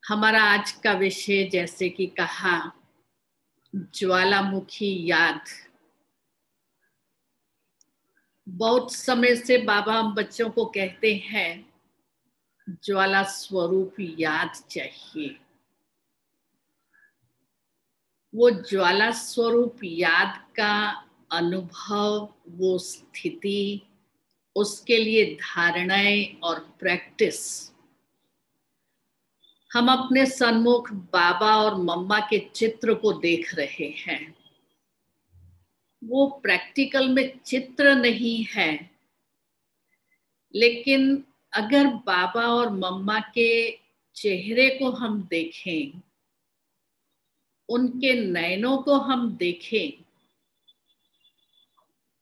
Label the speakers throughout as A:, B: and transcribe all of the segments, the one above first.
A: हमारा आज का विषय जैसे कि कहा, ज्वालामुखी याद। बहुत समय से बाबा हम बच्चों को कहते हैं ज्वाला स्वरूप याद चाहिए। वो ज्वाला स्वरूप याद का अनुभव, वो स्थिति, उसके लिए धारणाएं और प्रैक्टिस हम अपने सन्मुख बाबा और मम्मा के चित्र को देख रहे हैं। वो प्रैक्टिकल में चित्र नहीं है, लेकिन अगर बाबा और मम्मा के चेहरे को हम देखें, उनके नयनों को हम देखें,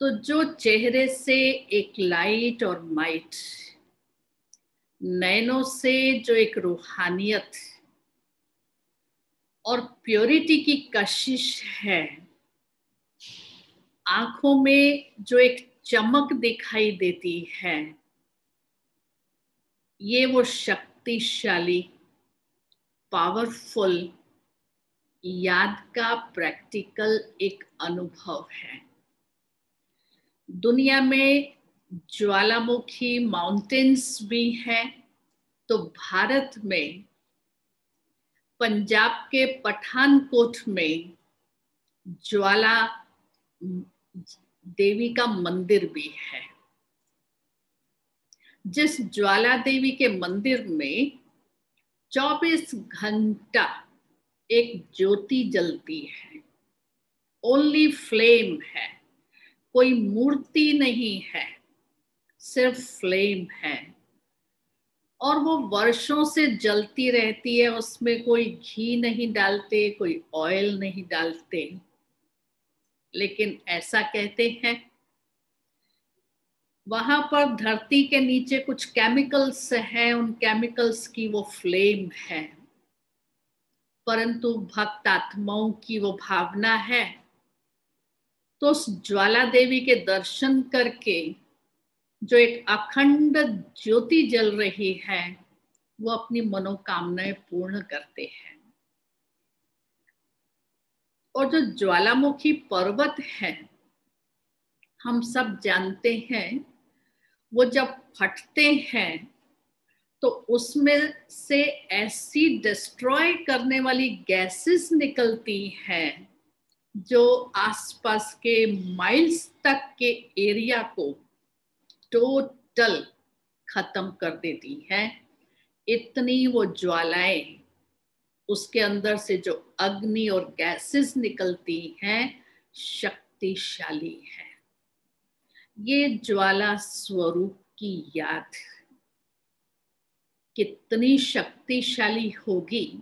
A: तो जो चेहरे से एक लाइट और माइट, नयनों से जो एक रूहानियत और प्योरिटी की कशिश है, आंखों में जो एक चमक दिखाई देती है, ये वो शक्तिशाली पावरफुल याद का प्रैक्टिकल एक अनुभव है। दुनिया में ज्वालामुखी माउंटेन्स भी हैं, तो भारत में पंजाब के पठानकोट में ज्वाला देवी का मंदिर भी है। जिस ज्वाला देवी के मंदिर में 24 घंटा एक ज्योति जलती है, ओनली फ्लेम है, कोई मूर्ति नहीं है, सिर्फ फ्लेम है, और वो वर्षों से जलती रहती है। उसमें कोई घी नहीं डालते, कोई ऑयल नहीं डालते, लेकिन ऐसा कहते हैं वहां पर धरती के नीचे कुछ केमिकल्स हैं, उन केमिकल्स की वो फ्लेम है, परंतु भक्त आत्माओं की वो भावना है। तो उस ज्वाला देवी के दर्शन करके जो एक अखंड ज्योति जल रही है, वो अपनी मनोकामनाएं पूर्ण करते हैं। और जो ज्वालामुखी पर्वत है, हम सब जानते हैं, वो जब फटते हैं तो उसमें से ऐसी डिस्ट्रॉय करने वाली गैसेस निकलती हैं जो आसपास के माइल्स तक के एरिया को टोटल खत्म कर देती है। इतनी वो ज्वालाएं, उसके अंदर से जो अग्नि और गैसेस निकलती हैं, शक्तिशाली है। ये ज्वाला स्वरूप की याद कितनी शक्तिशाली होगी,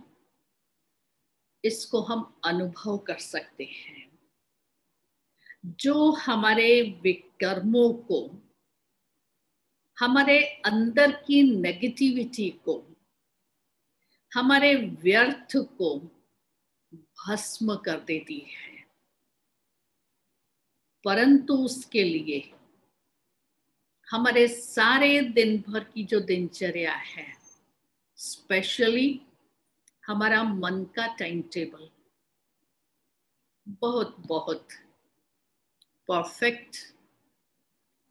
A: इसको हम अनुभव कर सकते हैं। जो हमारे विकर्मों को, हमारे अंदर की नेगेटिविटी को, हमारे व्यर्थ को भस्म कर देती है, परंतु उसके लिए हमारे सारे दिन भर की जो दिनचर्या है, स्पेशली हमारा मन का टाइम टेबल बहुत बहुत परफेक्ट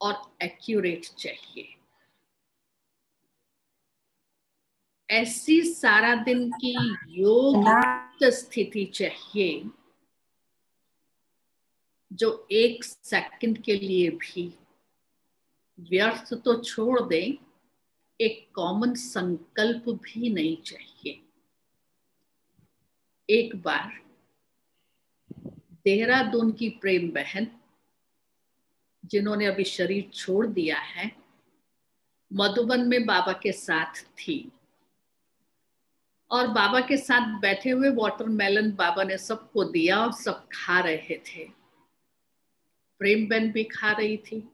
A: और एक्यूरेट चाहिए। ऐसी सारा दिन की योग स्थिति चाहिए जो 1 सेकंड के लिए भी व्यर्थ तो छोड़ दें, एक कॉमन संकल्प भी नहीं चाहिए। एक बार देहरादून की प्रेम बहन, जिन्होंने अभी शरीर छोड़ दिया है, मधुबन में बाबा के साथ थी, और बाबा के साथ बैठे हुए वाटरमेलन बाबा ने सबको दिया और सब खा रहे थे। प्रेम बहन भी खा रही थी।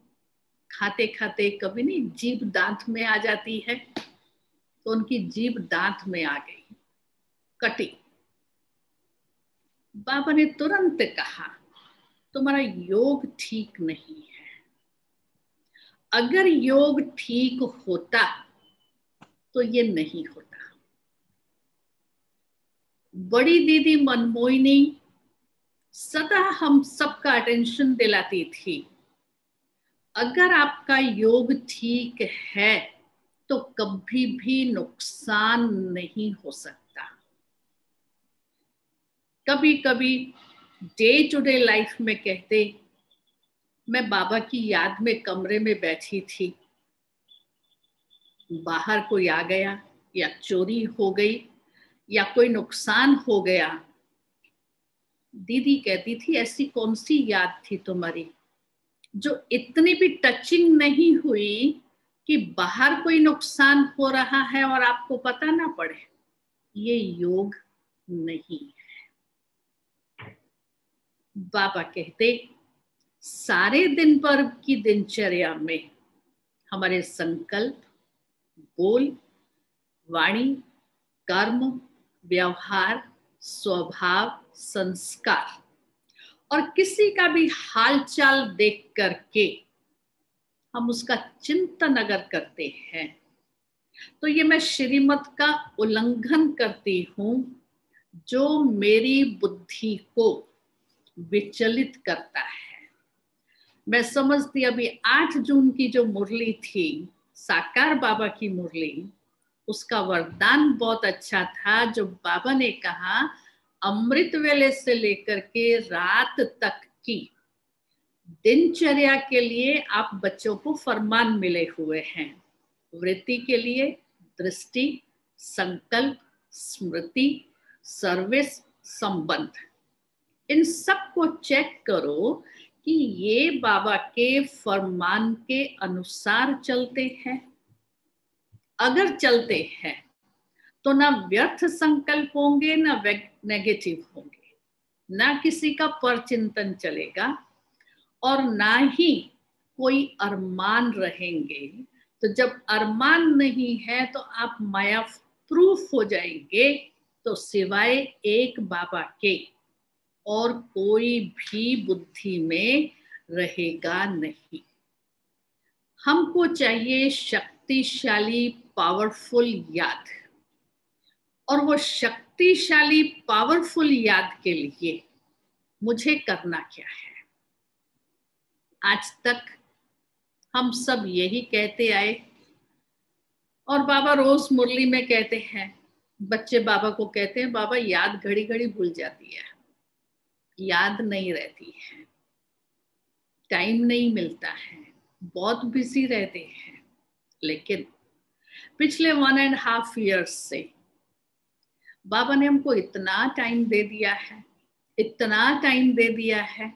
A: खाते खाते कभी नहीं जीभ दांत में आ जाती है, तो उनकी जीभ दांत में आ गई, कटी। बाबा ने तुरंत कहा, तुम्हारा योग ठीक नहीं है। अगर योग ठीक होता तो ये नहीं होता। बड़ी दीदी मनमोहिनी सदा हम सबका अटेंशन दिलाती थी, अगर आपका योग ठीक है तो कभी भी नुकसान नहीं हो सकता। कभी कभी डे टू डे लाइफ में कहते, मैं बाबा की याद में कमरे में बैठी थी, बाहर कोई आ गया या चोरी हो गई या कोई नुकसान हो गया। दीदी कहती थी, ऐसी कौन सी याद थी तुम्हारी जो इतनी भी टचिंग नहीं हुई कि बाहर कोई नुकसान हो रहा है और आपको पता ना पड़े। ये योग नहीं। बाबा कहते, सारे दिन भर की दिनचर्या में हमारे संकल्प, बोल, वाणी, कर्म, व्यवहार, स्वभाव, संस्कार और किसी का भी हालचाल देख करके हम उसका चिंतन अगर करते हैं तो ये मैं श्रीमत का उल्लंघन करती हूं, जो मेरी बुद्धि को विचलित करता है। मैं समझती, अभी 8 जून की जो मुरली थी, साकार बाबा की मुरली, उसका वरदान बहुत अच्छा था। जो बाबा ने कहा, अमृत वेले से लेकर के रात तक की दिनचर्या के लिए आप बच्चों को फरमान मिले हुए हैं। वृत्ति के लिए दृष्टि, संकल्प, स्मृति, सर्विस, संबंध, इन सब को चेक करो कि ये बाबा के फरमान के अनुसार चलते हैं। अगर चलते हैं तो ना व्यर्थ संकल्प होंगे, ना नेगेटिव होंगे, ना किसी का परचिंतन चलेगा और ना ही कोई अरमान रहेंगे। तो जब अरमान नहीं है तो आप माया प्रूफ हो जाएंगे। तो सिवाय एक बाबा के और कोई भी बुद्धि में रहेगा नहीं। हमको चाहिए शक्तिशाली पावरफुल याद, और वो शक्तिशाली पावरफुल याद के लिए मुझे करना क्या है? आज तक हम सब यही कहते आए और बाबा रोज मुरली में कहते हैं, बच्चे बाबा को कहते हैं, बाबा याद घड़ी घड़ी भूल जाती है, याद नहीं रहती है, टाइम नहीं मिलता है, बहुत बिजी रहते हैं। लेकिन पिछले 1.5 ईयर्स से बाबा ने हमको इतना टाइम दे दिया है, इतना टाइम दे दिया है,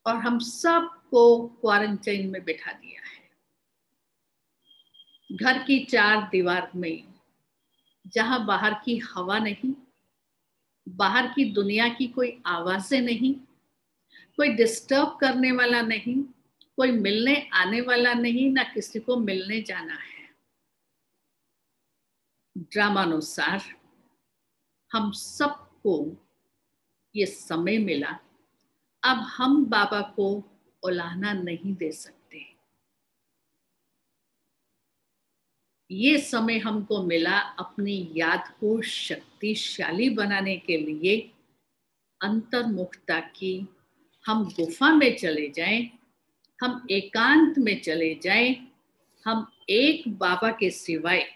A: और हम सबको क्वारंटाइन में बिठा दिया है। घर की 4 दीवार में, जहां बाहर की हवा नहीं, बाहर की दुनिया की कोई आवाजें नहीं, कोई डिस्टर्ब करने वाला नहीं, कोई मिलने आने वाला नहीं, ना किसी को मिलने जाना है। ड्रामानुसार हम सबको ये समय मिला, अब हम बाबा को उलाहना नहीं दे सकते। ये समय हमको मिला अपनी याद को शक्तिशाली बनाने के लिए, अंतर्मुखता की। हम गुफा में चले जाएं, हम एकांत में चले जाएं, हम एक बाबा के सिवाय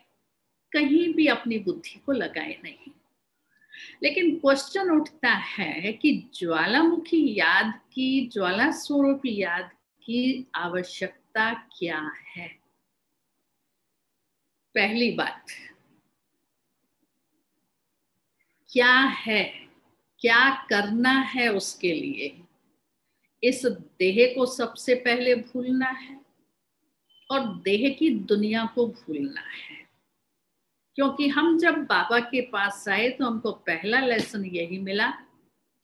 A: कहीं भी अपनी बुद्धि को लगाए नहीं। लेकिन क्वेश्चन उठता है कि ज्वालामुखी याद की, ज्वाला स्वरूप याद की आवश्यकता क्या है? पहली बात, क्या है, क्या करना है उसके लिए? इस देह को सबसे पहले भूलना है और देह की दुनिया को भूलना है। क्योंकि हम जब बाबा के पास आए तो हमको पहला लेसन यही मिला,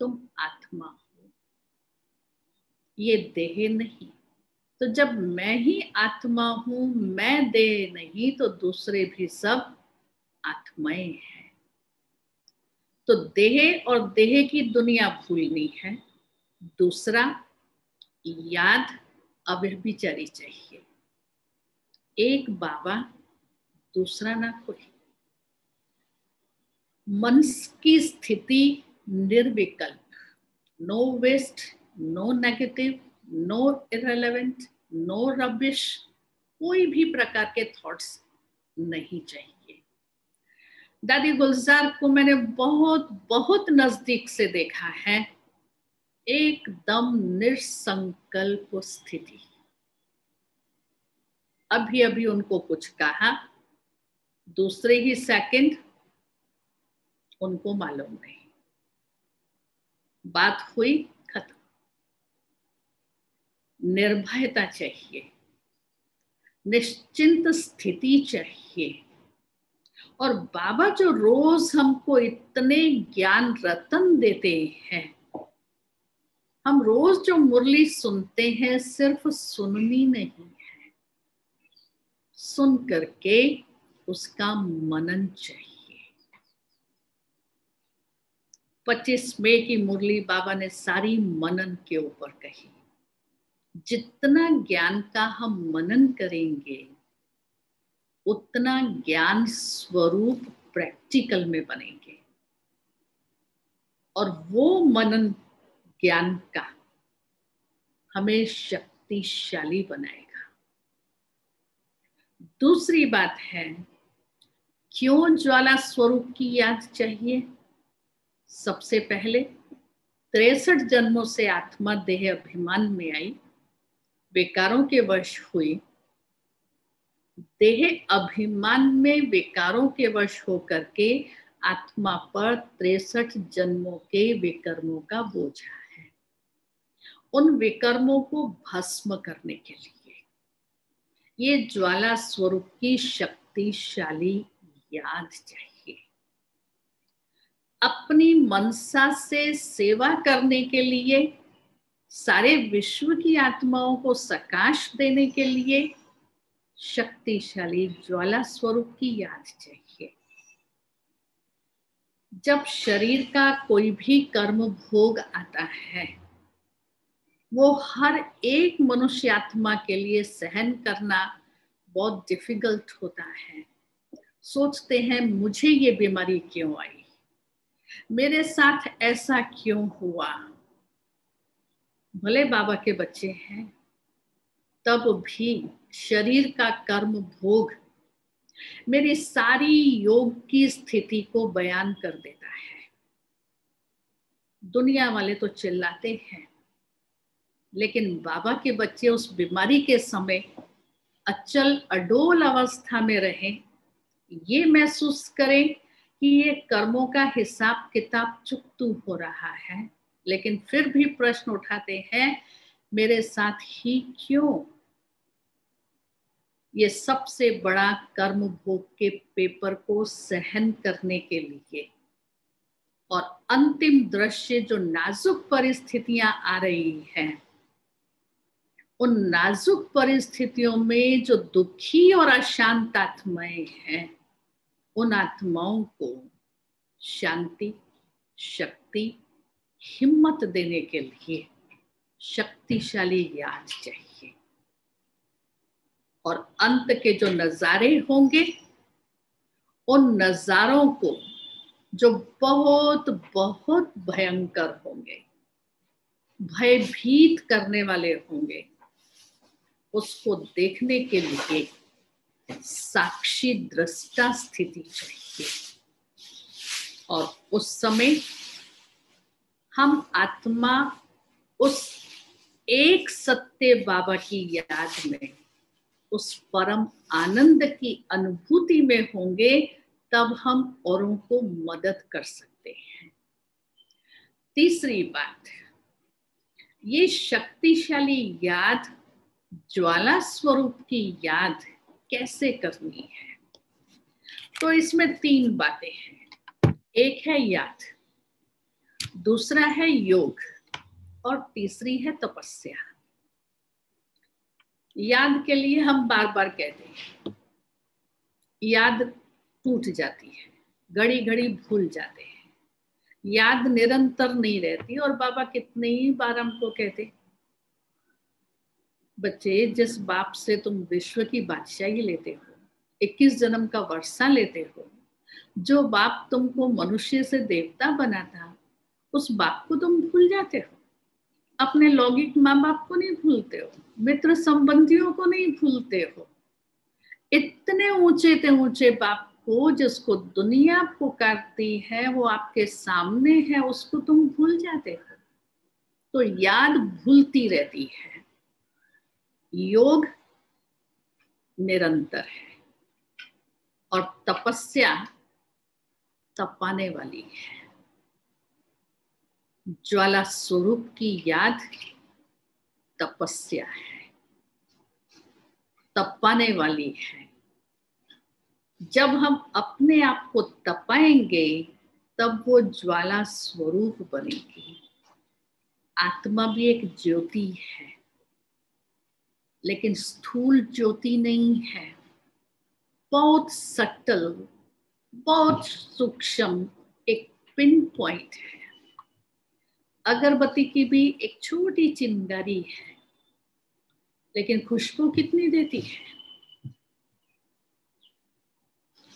A: तुम आत्मा हो, ये देह नहीं। तो जब मैं ही आत्मा हूं, मैं देह नहीं, तो दूसरे भी सब आत्माएं हैं। तो देह और देह की दुनिया भूलनी है। दूसरा, याद अव्यभिचारी चाहिए, एक बाबा, दूसरा ना कोई। मन की स्थिति निर्विकल्प, no waste, no negative, no irrelevant, no rubbish, कोई भी प्रकार के थॉट्स नहीं चाहिए। दादी गुलजार को मैंने बहुत बहुत नजदीक से देखा है, एकदम निसंकल्प स्थिति। अभी अभी उनको कुछ कहा, दूसरे ही सेकंड उनको मालूम नहीं, बात हुई, खत्म। निर्भयता चाहिए, निश्चिंत स्थिति चाहिए। और बाबा जो रोज हमको इतने ज्ञान रतन देते हैं, हम रोज जो मुरली सुनते हैं सिर्फ सुननी नहीं है, सुन करके उसका मनन चाहिए। 25 मई की मुरली बाबा ने सारी मनन के ऊपर कही। जितना ज्ञान का हम मनन करेंगे उतना ज्ञान स्वरूप प्रैक्टिकल में बनेंगे, और वो मनन ज्ञान का हमें शक्तिशाली बनाएगा। दूसरी बात है, क्यों ज्वाला स्वरूप की याद चाहिए? सबसे पहले 63 जन्मों से आत्मा देह अभिमान में आई, विकारों के वश हुई, देह अभिमान में विकारों के वश होकर के आत्मा पर 63 जन्मों के विकर्मों का बोझा है। उन विकर्मों को भस्म करने के लिए ये ज्वाला स्वरूप की शक्तिशाली याद चाहिए। अपनी मनसा से सेवा करने के लिए, सारे विश्व की आत्माओं को सकाश देने के लिए शक्तिशाली ज्वाला स्वरूप की याद चाहिए। जब शरीर का कोई भी कर्म भोग आता है, वो हर एक मनुष्य आत्मा के लिए सहन करना बहुत डिफिकल्ट होता है। सोचते हैं मुझे ये बीमारी क्यों आई, मेरे साथ ऐसा क्यों हुआ। भले बाबा के बच्चे हैं, तब भी शरीर का कर्म भोग मेरी सारी योग की स्थिति को बयान कर देता है। दुनिया वाले तो चिल्लाते हैं, लेकिन बाबा के बच्चे उस बीमारी के समय अचल अडोल अवस्था में रहें, ये महसूस करें कि ये कर्मों का हिसाब किताब चुकतू हो रहा है, लेकिन फिर भी प्रश्न उठाते हैं मेरे साथ ही क्यों। ये सबसे बड़ा कर्म भोग के पेपर को सहन करने के लिए, और अंतिम दृश्य जो नाजुक परिस्थितियां आ रही हैं, उन नाजुक परिस्थितियों में जो दुखी और अशांत आत्माएं हैं, उन आत्माओं को शांति, शक्ति, हिम्मत देने के लिए शक्तिशाली याद चाहिए। और अंत के जो नजारे होंगे, उन नजारों को जो बहुत बहुत भयंकर होंगे, भयभीत करने वाले होंगे, उसको देखने के लिए साक्षी दृष्टा स्थिति चाहिए। और उस समय हम आत्मा उस एक सत्य बाबा की याद में, उस परम आनंद की अनुभूति में होंगे, तब हम औरों को मदद कर सकते हैं। तीसरी बात, ये शक्तिशाली याद, ज्वाला स्वरूप की याद कैसे करनी है? तो इसमें 3 बातें हैं। एक है याद, दूसरा है योग, और तीसरी है तपस्या। याद के लिए हम बार बार कहते हैं, याद टूट जाती है, घड़ी घड़ी भूल जाते हैं, याद निरंतर नहीं रहती। और बाबा कितनी ही बार हमको कहते, बच्चे जिस बाप से तुम विश्व की बादशाही लेते हो, 21 जन्म का वर्षा लेते हो, जो बाप तुमको मनुष्य से देवता बना था, उस बाप को तुम भूल जाते हो। अपने लौकिक माँ बाप को नहीं भूलते हो, मित्र संबंधियों को नहीं भूलते हो। इतने ऊंचे से ऊंचे बाप को जिसको दुनिया पुकारती है, वो आपके सामने है, उसको तुम भूल जाते हो। तो याद भूलती रहती है। योग निरंतर है और तपस्या तपाने वाली है। ज्वाला स्वरूप की याद तपस्या है, तपाने वाली है। जब हम अपने आप को तपाएंगे तब वो ज्वाला स्वरूप बनेगी। आत्मा भी एक ज्योति है, लेकिन स्थूल ज्योति नहीं है, बहुत सटल, बहुत सूक्ष्म एक पिन पॉइंट है। अगरबत्ती की भी एक छोटी चिंगारी है, लेकिन खुशबू कितनी देती है।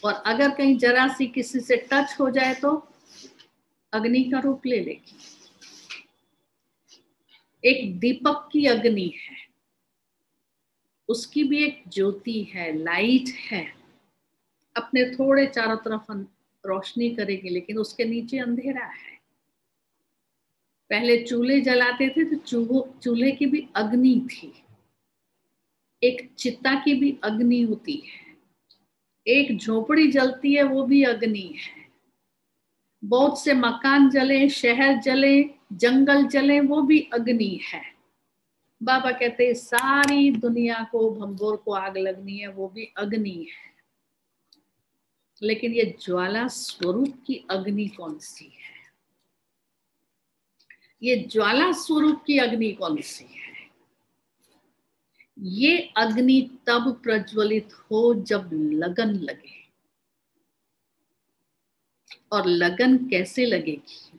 A: और अगर कहीं जरा सी किसी से टच हो जाए तो अग्नि का रूप ले लेगी। एक दीपक की अग्नि है, उसकी भी एक ज्योति है, लाइट है, अपने थोड़े चारों तरफ रोशनी करेगी, लेकिन उसके नीचे अंधेरा है। पहले चूल्हे जलाते थे तो चूल्हे की भी अग्नि थी, एक चिता की भी अग्नि होती है, एक झोपड़ी जलती है, वो भी अग्नि है। बहुत से मकान जले, शहर जले, जंगल जले, वो भी अग्नि है। बाबा कहते हैं सारी दुनिया को, भंगोर को आग लगनी है, वो भी अग्नि है। लेकिन ये ज्वाला स्वरूप की अग्नि कौन सी है? ये ज्वाला स्वरूप की अग्नि कौन सी है? ये अग्नि तब प्रज्वलित हो जब लगन लगे। और लगन कैसे लगेगी?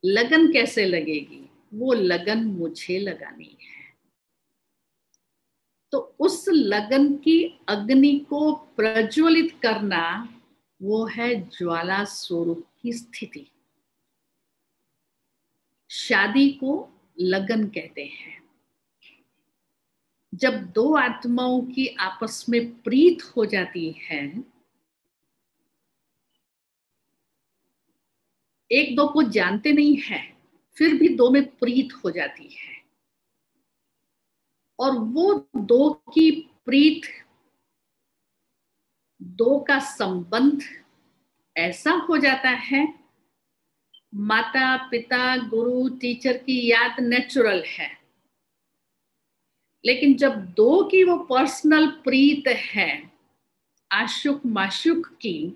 A: लगन कैसे लगेगी? वो लगन मुझे लगानी है। तो उस लगन की अग्नि को प्रज्वलित करना, वो है ज्वाला स्वरूप की स्थिति। शादी को लगन कहते हैं। जब दो आत्माओं की आपस में प्रीत हो जाती है, एक दो को जानते नहीं है, फिर भी दो में प्रीत हो जाती है, और वो दो की प्रीत, दो का संबंध ऐसा हो जाता है। माता पिता गुरु टीचर की याद नेचुरल है, लेकिन जब दो की वो पर्सनल प्रीत है, आशुक माशुक की,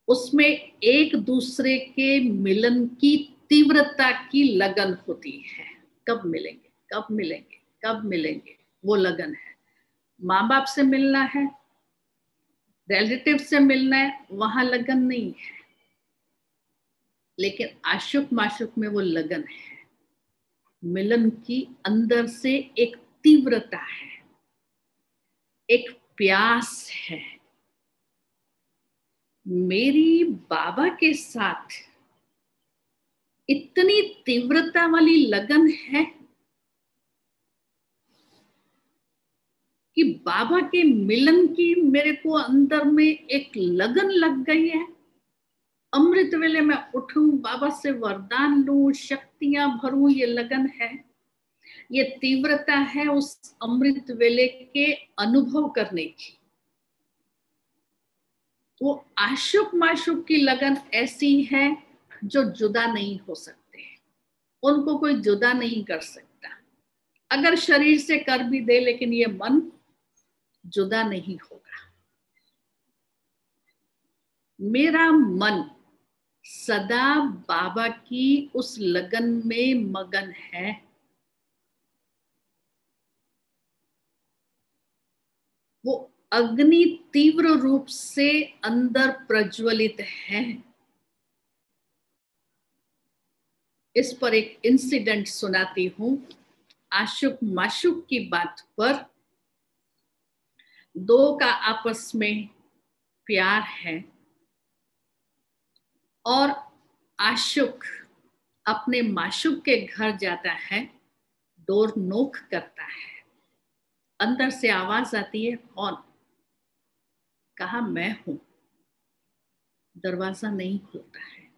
A: उसमें एक दूसरे के मिलन की तीव्रता की लगन होती है। कब मिलेंगे, कब मिलेंगे, कब मिलेंगे, वो लगन है। माँ बाप से मिलना है, रिलेटिव से मिलना है, वहां लगन नहीं है, लेकिन आशुक माशुक में वो लगन है। मिलन की अंदर से एक तीव्रता है, एक प्यास है। मेरी बाबा के साथ इतनी तीव्रता वाली लगन है कि बाबा के मिलन की मेरे को अंदर में एक लगन लग गई है। अमृत वेले में उठूं, बाबा से वरदान लूं, शक्तियां भरूं, ये लगन है, ये तीव्रता है उस अमृत वेले के अनुभव करने की। वो आशुक माशुक की लगन ऐसी है जो जुदा नहीं हो सकते, उनको कोई जुदा नहीं कर सकता। अगर शरीर से कर भी दे, लेकिन ये मन जुदा नहीं होगा। मेरा मन सदा बाबा की उस लगन में मगन है। वो अग्नि तीव्र रूप से अंदर प्रज्वलित है। इस पर एक इंसिडेंट सुनाती हूं। आशुक माशुक की बात पर, दो का आपस में प्यार है और आशिक अपने माशूक के घर जाता है, डोर नॉक करता है, अंदर से आवाज आती है, कौन? कहा मैं हूं। दरवाजा नहीं खुलता है,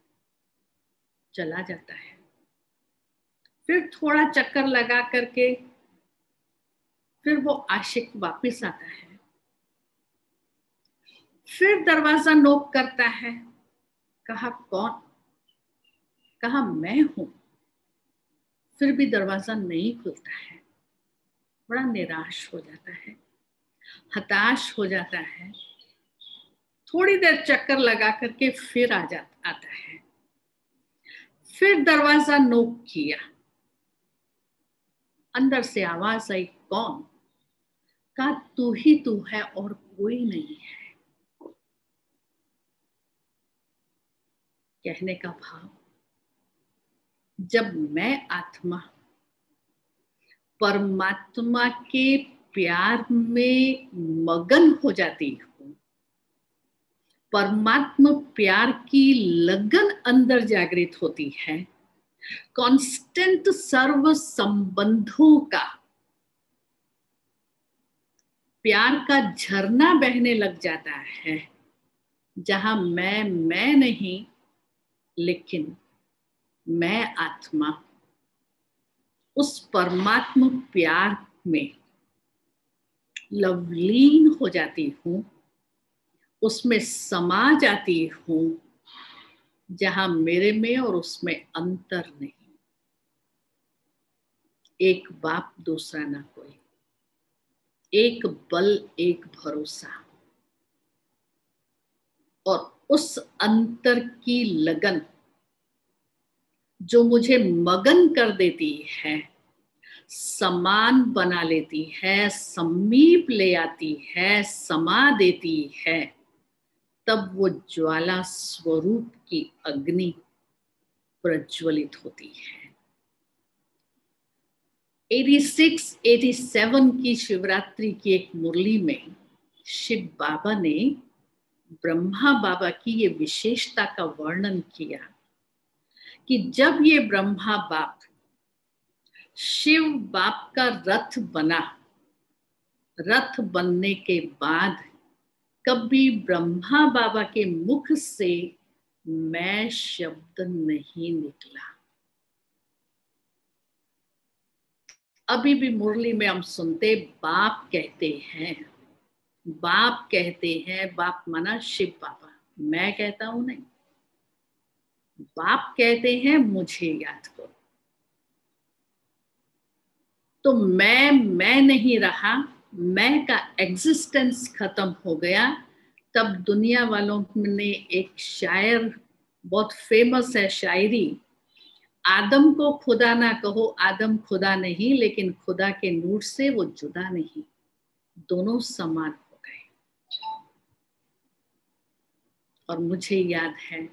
A: चला जाता है। फिर थोड़ा चक्कर लगा करके फिर वो आशिक वापस आता है, फिर दरवाजा नॉक करता है, कहा कौन? कहा मैं हूं। फिर भी दरवाजा नहीं खुलता है। बड़ा निराश हो जाता है, हताश हो जाता है। थोड़ी देर चक्कर लगा करके फिर आता है, फिर दरवाजा नॉक किया, अंदर से आवाज आई, कौन? कहा तू ही तू है और कोई नहीं है। कहने का भाव, जब मैं आत्मा परमात्मा के प्यार में मगन हो जाती हूँ, परमात्मा प्यार की लगन अंदर जागृत होती है, कांस्टेंट सर्व संबंधों का प्यार का झरना बहने लग जाता है, जहां मैं नहीं, लेकिन मैं आत्मा उस परमात्मा प्यार में लवलीन हो जाती हूँ, उसमें समा जाती हूँ, जहां मेरे में और उसमें अंतर नहीं। एक बाप दूसरा ना कोई, एक बल एक भरोसा, और उस अंतर की लगन जो मुझे मगन कर देती है, समान बना लेती है, समीप ले आती है, समा देती है, तब वो ज्वाला स्वरूप की अग्नि प्रज्वलित होती है। 86-87 की शिवरात्रि की एक मुरली में शिव बाबा ने ब्रह्मा बाबा की ये विशेषता का वर्णन किया कि जब ये ब्रह्मा बाप शिव बाप का रथ बना, रथ बनने के बाद कभी ब्रह्मा बाबा के मुख से मैं शब्द नहीं निकला। अभी भी मुरली में हम सुनते, बाप कहते हैं, बाप कहते हैं, बाप माना शिव बाबा, मैं कहता हूं नहीं, बाप कहते हैं मुझे याद करो। तो मैं नहीं रहा, मैं का एग्जिस्टेंस खत्म हो गया। तब दुनिया वालों ने एक शायर, बहुत फेमस है शायरी, आदम को खुदा ना कहो, आदम खुदा नहीं, लेकिन खुदा के नूर से वो जुदा नहीं, दोनों समान हो गए। और मुझे याद है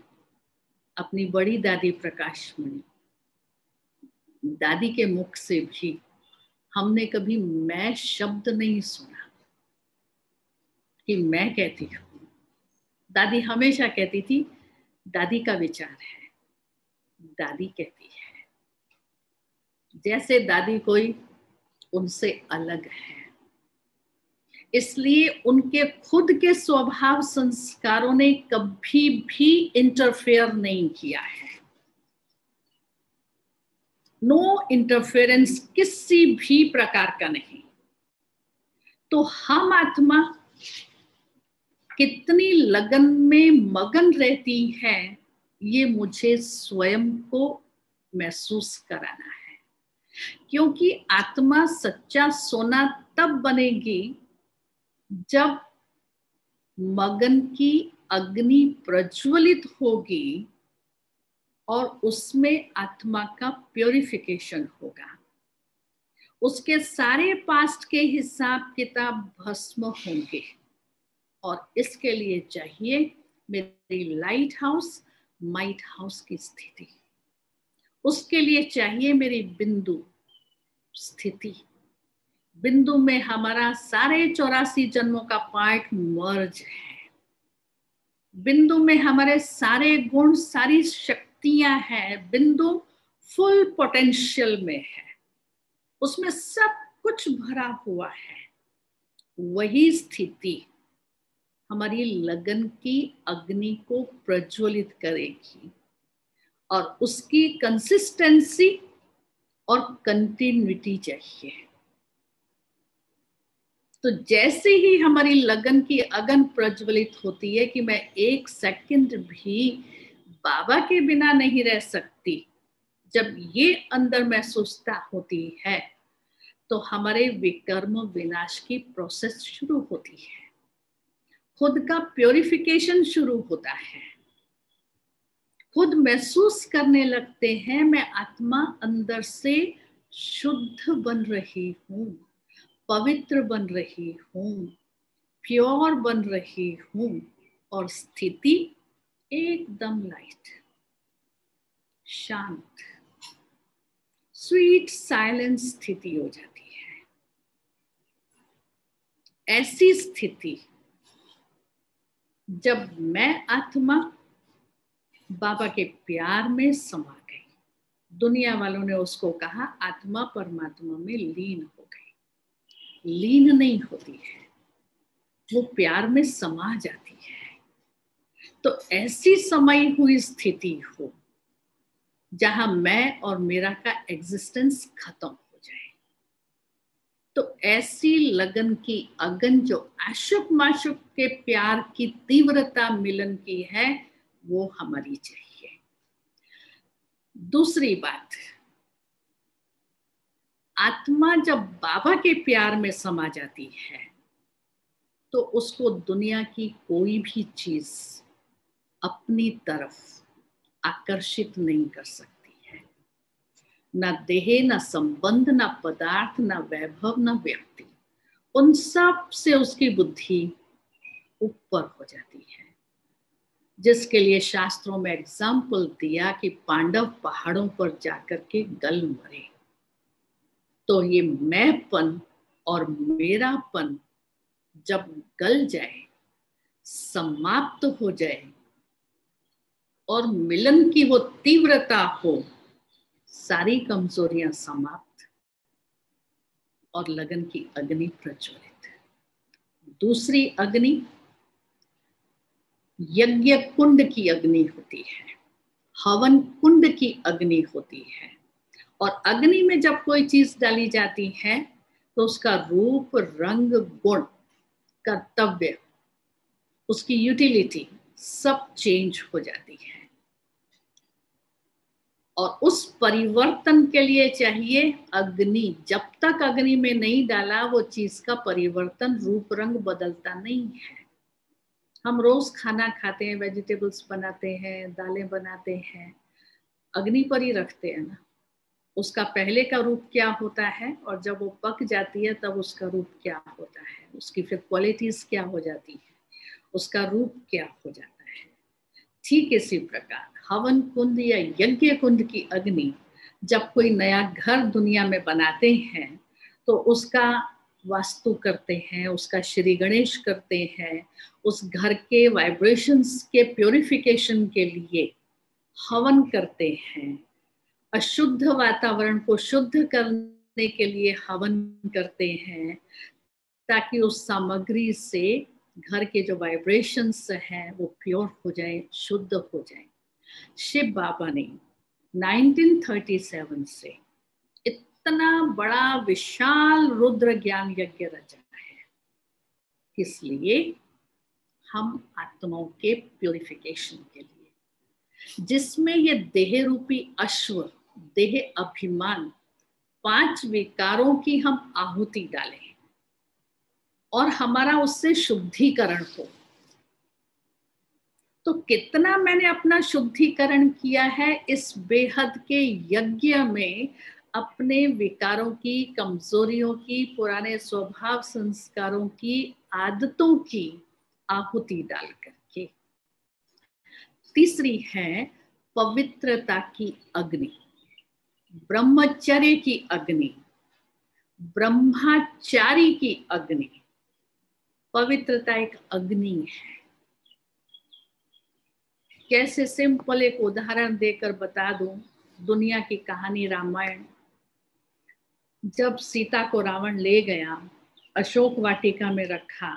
A: अपनी बड़ी दादी प्रकाशमणि, दादी के मुख से भी हमने कभी मैं शब्द नहीं सुना कि मैं कहती हूँ। दादी हमेशा कहती थी, दादी का विचार है, दादी कहती है, जैसे दादी कोई उनसे अलग है। इसलिए उनके खुद के स्वभाव संस्कारों ने कभी भी इंटरफेयर नहीं किया है। नो इंटरफेरेंस, किसी भी प्रकार का नहीं। तो हम आत्मा कितनी लगन में मगन रहती है, ये मुझे स्वयं को महसूस कराना है। क्योंकि आत्मा सच्चा सोना तब बनेगी जब मगन की अग्नि प्रज्वलित होगी और उसमें आत्मा का प्योरिफिकेशन होगा, उसके सारे पास्ट के हिसाब किताब भस्म होंगे। और इसके लिए चाहिए मेरी लाइट हाउस, माइट हाउस की स्थिति, उसके लिए चाहिए मेरी बिंदु स्थिति। बिंदु में हमारा सारे 84 जन्मों का पार्ट मर्ज है। बिंदु में हमारे सारे गुण, सारी शक्तियां हैं। बिंदु फुल पोटेंशियल में है, उसमें सब कुछ भरा हुआ है। वही स्थिति हमारी लगन की अग्नि को प्रज्वलित करेगी और उसकी कंसिस्टेंसी और कंटिन्यूटी चाहिए। तो जैसे ही हमारी लगन की अगन प्रज्वलित होती है कि मैं एक सेकंड भी बाबा के बिना नहीं रह सकती, जब ये अंदर महसूसता होती है तो हमारे विकर्म विनाश की प्रोसेस शुरू होती है। खुद का प्योरिफिकेशन शुरू होता है। खुद महसूस करने लगते हैं मैं आत्मा अंदर से शुद्ध बन रही हूं, पवित्र बन रही हूं, प्योर बन रही हूं, और स्थिति एकदम लाइट, शांत, स्वीट साइलेंस स्थिति हो जाती है। ऐसी स्थिति जब मैं आत्मा बाबा के प्यार में समा गई, दुनिया वालों ने उसको कहा आत्मा परमात्मा में लीन हो गई। लीन नहीं होती है, वो प्यार में समा जाती है। तो ऐसी समाई हुई स्थिति हो जहां मैं और मेरा का एग्जिस्टेंस खत्म हो जाए, तो ऐसी लगन की अगन जो आशुक माशुक के प्यार की तीव्रता मिलन की है, वो हमारी चाहिए। दूसरी बात, आत्मा जब बाबा के प्यार में समा जाती है तो उसको दुनिया की कोई भी चीज अपनी तरफ आकर्षित नहीं कर सकती है। ना देह, ना संबंध, ना पदार्थ, ना वैभव, ना व्यक्ति, उन सब से उसकी बुद्धि ऊपर हो जाती है। जिसके लिए शास्त्रों में एग्जाम्पल दिया कि पांडव पहाड़ों पर जाकर के गल मरे। तो ये मैंपन और मेरापन जब गल जाए, समाप्त हो जाए और मिलन की वो तीव्रता हो, सारी कमजोरियां समाप्त और लगन की अग्नि प्रज्वलित। दूसरी अग्नि यज्ञ कुंड की अग्नि होती है, हवन कुंड की अग्नि होती है। और अग्नि में जब कोई चीज डाली जाती है तो उसका रूप, रंग, गुण, कर्तव्य, उसकी यूटिलिटी सब चेंज हो जाती है। और उस परिवर्तन के लिए चाहिए अग्नि। जब तक अग्नि में नहीं डाला वो चीज का परिवर्तन, रूप रंग बदलता नहीं है। हम रोज खाना खाते हैं, वेजिटेबल्स बनाते हैं, दालें बनाते हैं, अग्नि पर ही रखते हैं ना। उसका पहले का रूप क्या होता है और जब वो पक जाती है तब उसका रूप क्या होता है, उसकी फिर क्वालिटीज क्या हो जाती है, उसका रूप क्या हो जाता है। ठीक इसी प्रकार हवन कुंड या यज्ञ कुंड की अग्नि, जब कोई नया घर दुनिया में बनाते हैं तो उसका वास्तु करते हैं, उसका श्री गणेश करते हैं, उस घर के वाइब्रेशंस के प्योरिफिकेशन के लिए हवन करते हैं, अशुद्ध वातावरण को शुद्ध करने के लिए हवन करते हैं, ताकि उस सामग्री से घर के जो वाइब्रेशंस हैं वो प्योर हो जाए, शुद्ध हो जाए। शिव बाबा ने 1937 से इतना बड़ा विशाल रुद्र ज्ञान यज्ञ रचा है, इसलिए हम आत्माओं के प्योरिफिकेशन के लिए, जिसमें ये देह रूपी अश्व, देह अभिमान, 5 विकारों की हम आहुति डालें और हमारा उससे शुद्धिकरण हो। तो कितना मैंने अपना शुद्धिकरण किया है इस बेहद के यज्ञ में, अपने विकारों की, कमजोरियों की, पुराने स्वभाव संस्कारों की, आदतों की आहुति डाल करके। तीसरी है पवित्रता की अग्नि, ब्रह्मचर्य की अग्नि, ब्रह्मचारी की अग्नि। पवित्रता एक अग्नि है। कैसे सिंपल एक उदाहरण देकर बता दूं, दुनिया की कहानी रामायण। जब सीता को रावण ले गया, अशोक वाटिका में रखा,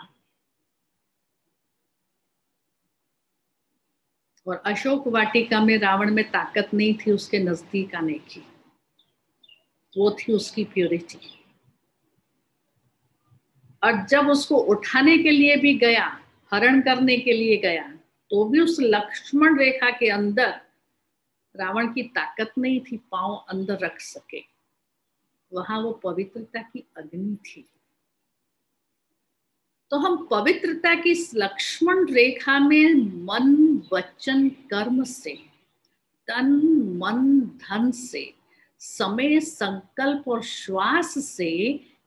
A: और अशोक वाटिका में रावण में ताकत नहीं थी उसके नजदीक आने की, वो थी उसकी प्योरिटी। और जब उसको उठाने के लिए भी गया, हरण करने के लिए गया, तो भी उस लक्ष्मण रेखा के अंदर रावण की ताकत नहीं थी पांव अंदर रख सके। वहां वो पवित्रता की अग्नि थी। तो हम पवित्रता की लक्ष्मण रेखा में मन वचन कर्म से, तन मन धन से, समय संकल्प और श्वास से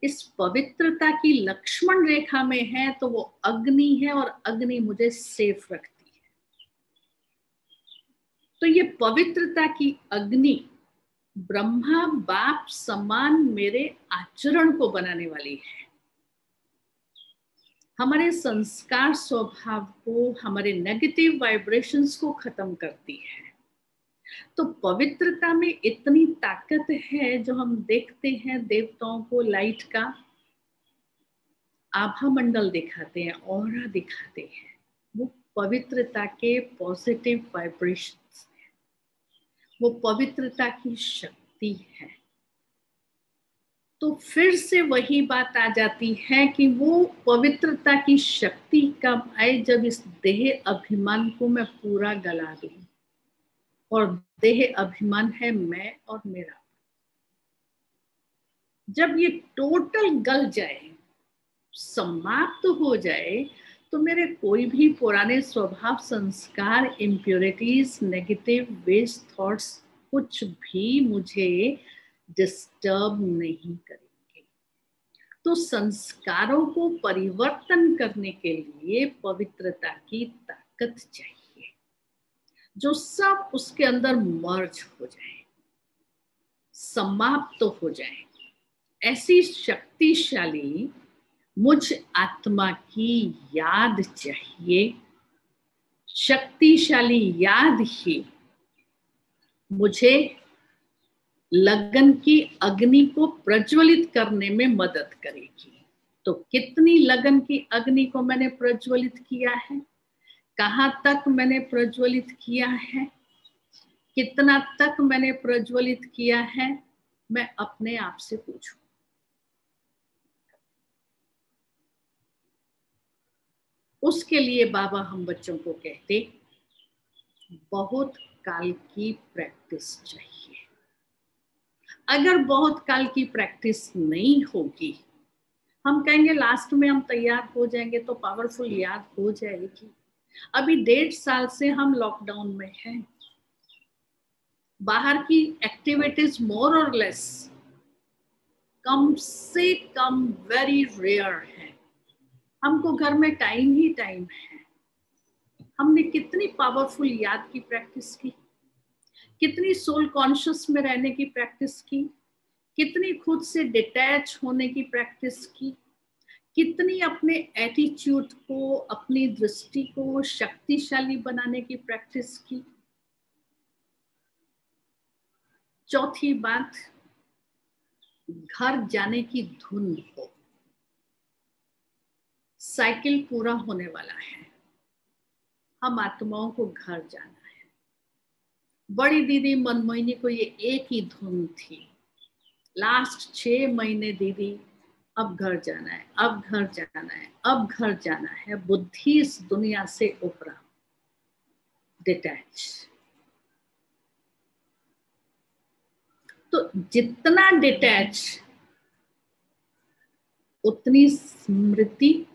A: इस पवित्रता की लक्ष्मण रेखा में है, तो वो अग्नि है और अग्नि मुझे सेफ रखती है। तो ये पवित्रता की अग्नि ब्रह्मा बाप समान मेरे आचरण को बनाने वाली है, हमारे संस्कार स्वभाव को, हमारे नेगेटिव वाइब्रेशंस को खत्म करती है। तो पवित्रता में इतनी ताकत है, जो हम देखते हैं देवताओं को लाइट का आभा मंडल दिखाते हैं, ऑरा दिखाते हैं, वो पवित्रता के पॉजिटिव वाइब्रेशंस है, वो पवित्रता की शक्ति है। तो फिर से वही बात आ जाती है कि वो पवित्रता की शक्ति कब आए, जब इस देह अभिमान को मैं पूरा गला दूं। और देह अभिमान है मैं और मेरा। जब ये टोटल गल जाए, समाप्त हो जाए, तो मेरे कोई भी पुराने स्वभाव, संस्कार, इम्प्योरिटीज, नेगेटिव वेस्ट थॉट्स कुछ भी मुझे डिस्टर्ब नहीं करेंगे। तो संस्कारों को परिवर्तन करने के लिए पवित्रता की ताकत चाहिए, जो सब उसके अंदर मर्ज हो जाए, समाप्त तो हो जाए। ऐसी शक्तिशाली मुझ आत्मा की याद चाहिए। शक्तिशाली याद ही मुझे लगन की अग्नि को प्रज्वलित करने में मदद करेगी। तो कितनी लगन की अग्नि को मैंने प्रज्वलित किया है, कहां तक मैंने प्रज्वलित किया है, कितना तक मैंने प्रज्वलित किया है, मैं अपने आप से पूछूं। उसके लिए बाबा हम बच्चों को कहते, बहुत काल की प्रैक्टिस चाहिए। अगर बहुत काल की प्रैक्टिस नहीं होगी, हम कहेंगे लास्ट में हम तैयार हो जाएंगे तो पावरफुल याद हो जाएगी। अभी 1.5 साल से हम लॉकडाउन में हैं, बाहर की एक्टिविटीज मोर और लेस, कम से कम, वेरी रेयर है। हमको घर में टाइम ही टाइम है। हमने कितनी पावरफुल याद की प्रैक्टिस की, कितनी सोल कॉन्शियस में रहने की प्रैक्टिस की, कितनी खुद से डिटैच होने की प्रैक्टिस की, कितनी अपने एटीट्यूड को, अपनी दृष्टि को शक्तिशाली बनाने की प्रैक्टिस की। चौथी बात, घर जाने की धुन हो। साइकिल पूरा होने वाला है, हम आत्माओं को घर जाना है। बड़ी दीदी मनमोहिनी को ये एक ही धुन थी, लास्ट 6 महीने दीदी अब घर जाना है, अब घर जाना है, अब घर जाना है। बुद्धि इस दुनिया से उपरा, डिटैच। तो जितना डिटैच, उतनी स्मृति,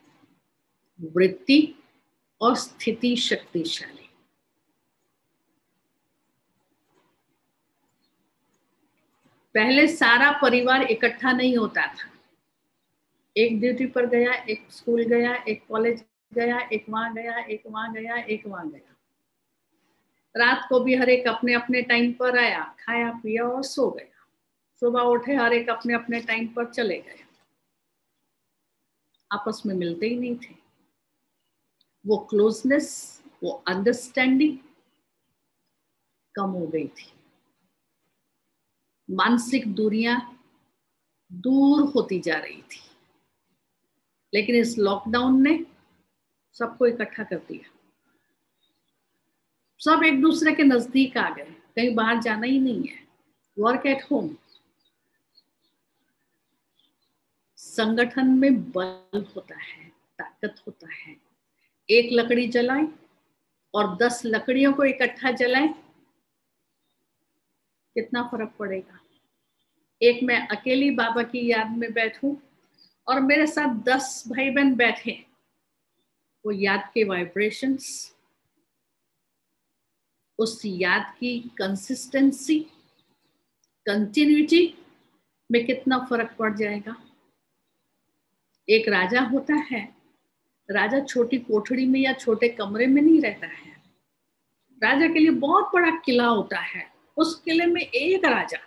A: वृत्ति और स्थिति शक्तिशाली। पहले सारा परिवार इकट्ठा नहीं होता था, एक ड्यूटी पर गया, एक स्कूल गया, एक कॉलेज गया, एक वहां गया, एक वहां गया, एक वहां गया। रात को भी हर एक अपने अपने टाइम पर आया, खाया पिया और सो गया। सुबह उठे, हर एक अपने अपने टाइम पर चले गए, आपस में मिलते ही नहीं थे। वो क्लोजनेस, वो अंडरस्टैंडिंग, कम हो गई थी, मानसिक दूरियां दूर होती जा रही थी। लेकिन इस लॉकडाउन ने सबको इकट्ठा कर दिया, सब एक दूसरे के नजदीक आ गए, कहीं बाहर जाना ही नहीं है, वर्क एट होम। संगठन में बल होता है, ताकत होता है। एक लकड़ी जलाए और 10 लकड़ियों को इकट्ठा जलाए, कितना फर्क पड़ेगा। एक मैं अकेली बाबा की याद में बैठूं और मेरे साथ 10 भाई बहन बैठे, वो याद के वाइब्रेशंस, उस याद की कंसिस्टेंसी, कंटिन्यूटी में कितना फर्क पड़ जाएगा। एक राजा होता है, राजा छोटी कोठड़ी में या छोटे कमरे में नहीं रहता है, राजा के लिए बहुत बड़ा किला होता है, उस किले में एक राजा।